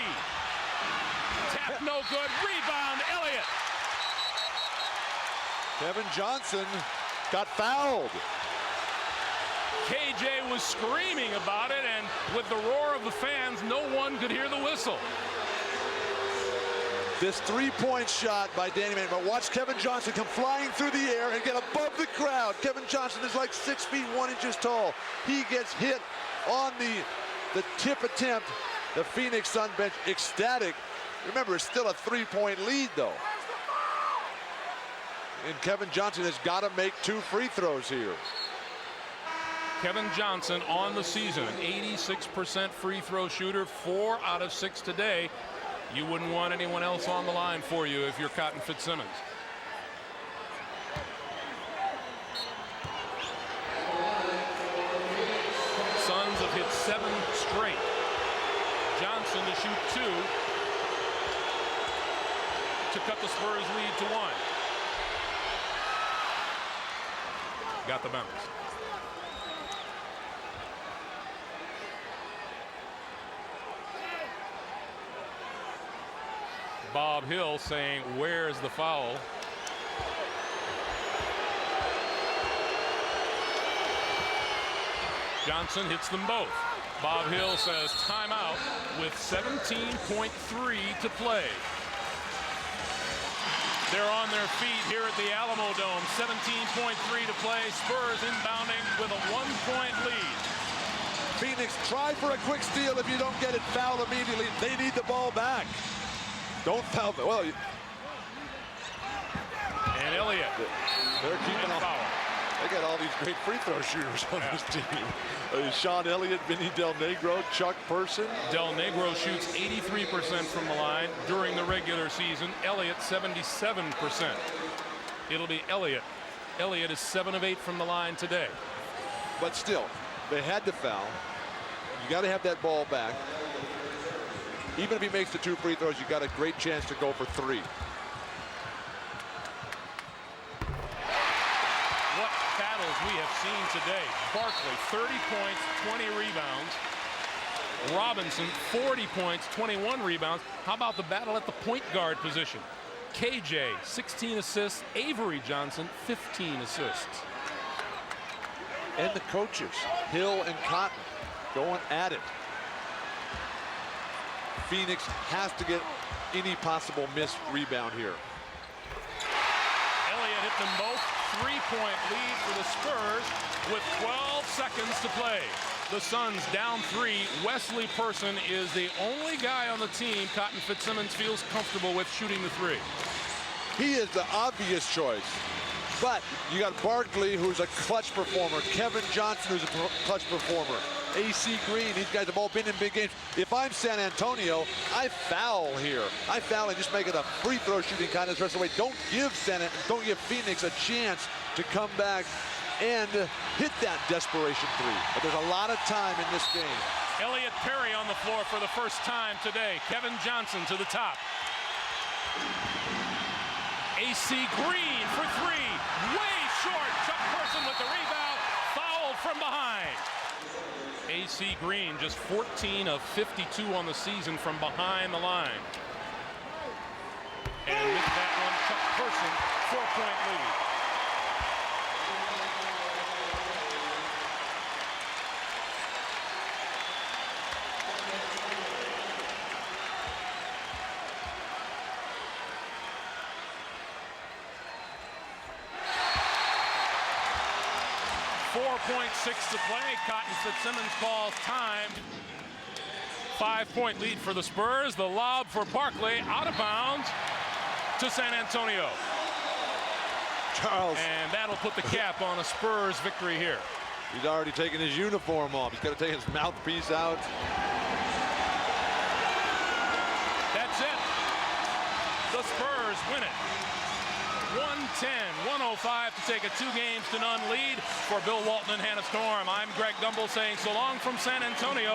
Tap no good. Rebound, Elliott. Kevin Johnson got fouled. KJ was screaming about it, and with the roar of the fans, no one could hear the whistle. This three-point shot by Danny Manning, but watch Kevin Johnson come flying through the air and get above the crowd. Kevin Johnson is like 6 feet 1 inches tall. He gets hit on the tip attempt. The Phoenix Sun bench ecstatic. Remember, it's still a 3-point lead, though. And Kevin Johnson has got to make 2 free throws here. Kevin Johnson on the season, an 86% free throw shooter, 4 out of 6 today. You wouldn't want anyone else on the line for you if you're Cotton Fitzsimmons. Suns have hit 7 straight. Johnson to shoot 2 to cut the Spurs lead to 1. Got the bounce. Bob Hill saying, where's the foul? Johnson hits them both. Bob Hill says timeout with 17.3 to play. They're on their feet here at the Alamo Dome. 17.3 to play. Spurs inbounding with a 1-point lead. Phoenix, try for a quick steal. If you don't get it, foul immediately. They need the ball back. Don't foul. Well, And Elliott. They're keeping And on. foul. They got all these great free throw shooters on this team. Sean Elliott, Vinny Del Negro, Chuck Person. Del Negro shoots 83% from the line during the regular season. Elliott 77%. It'll be Elliott. Elliott is 7 of 8 from the line today. But still, they had to foul. You got to have that ball back. Even if he makes the 2 free throws, you got a great chance to go for 3. What battles we have seen today. Barkley, 30 points, 20 rebounds. Robinson, 40 points, 21 rebounds. How about the battle at the point guard position? KJ, 16 assists. Avery Johnson, 15 assists. And the coaches, Hill and Cotton, going at it. Phoenix has to get any possible missed rebound here. Elliott hit them both. 3-point lead for the Spurs with 12 seconds to play. The Suns down 3. Wesley Person is the only guy on the team Cotton Fitzsimmons feels comfortable with shooting the 3. He is the obvious choice. But you got Barkley, who's a clutch performer. Kevin Johnson, who's a clutch performer. AC Green, these guys have all been in big games. If I'm San Antonio, I foul here. I foul and just make it a free throw shooting contest the rest of the way. Don't give Phoenix a chance to come back and hit that desperation 3. But there's a lot of time in this game. Elliott Perry on the floor for the first time today. Kevin Johnson to the top. AC Green for 3. Way short. Chuck Person with the rebound. Fouled from behind. AC Green just 14 of 52 on the season from behind the line. And with that one, Chuck Person, 4-point lead. .6 to play. Cotton Fitzsimmons calls time. 5-point lead for the Spurs. The lob for Barkley out of bounds to San Antonio. Charles. And that'll put the cap on a Spurs victory here. He's already taken his uniform off. He's got to take his mouthpiece out. That's it. The Spurs win it. 110-105 to take a 2-0 lead for Bill Walton and Hannah Storm. I'm Greg Gumbel saying so long from San Antonio.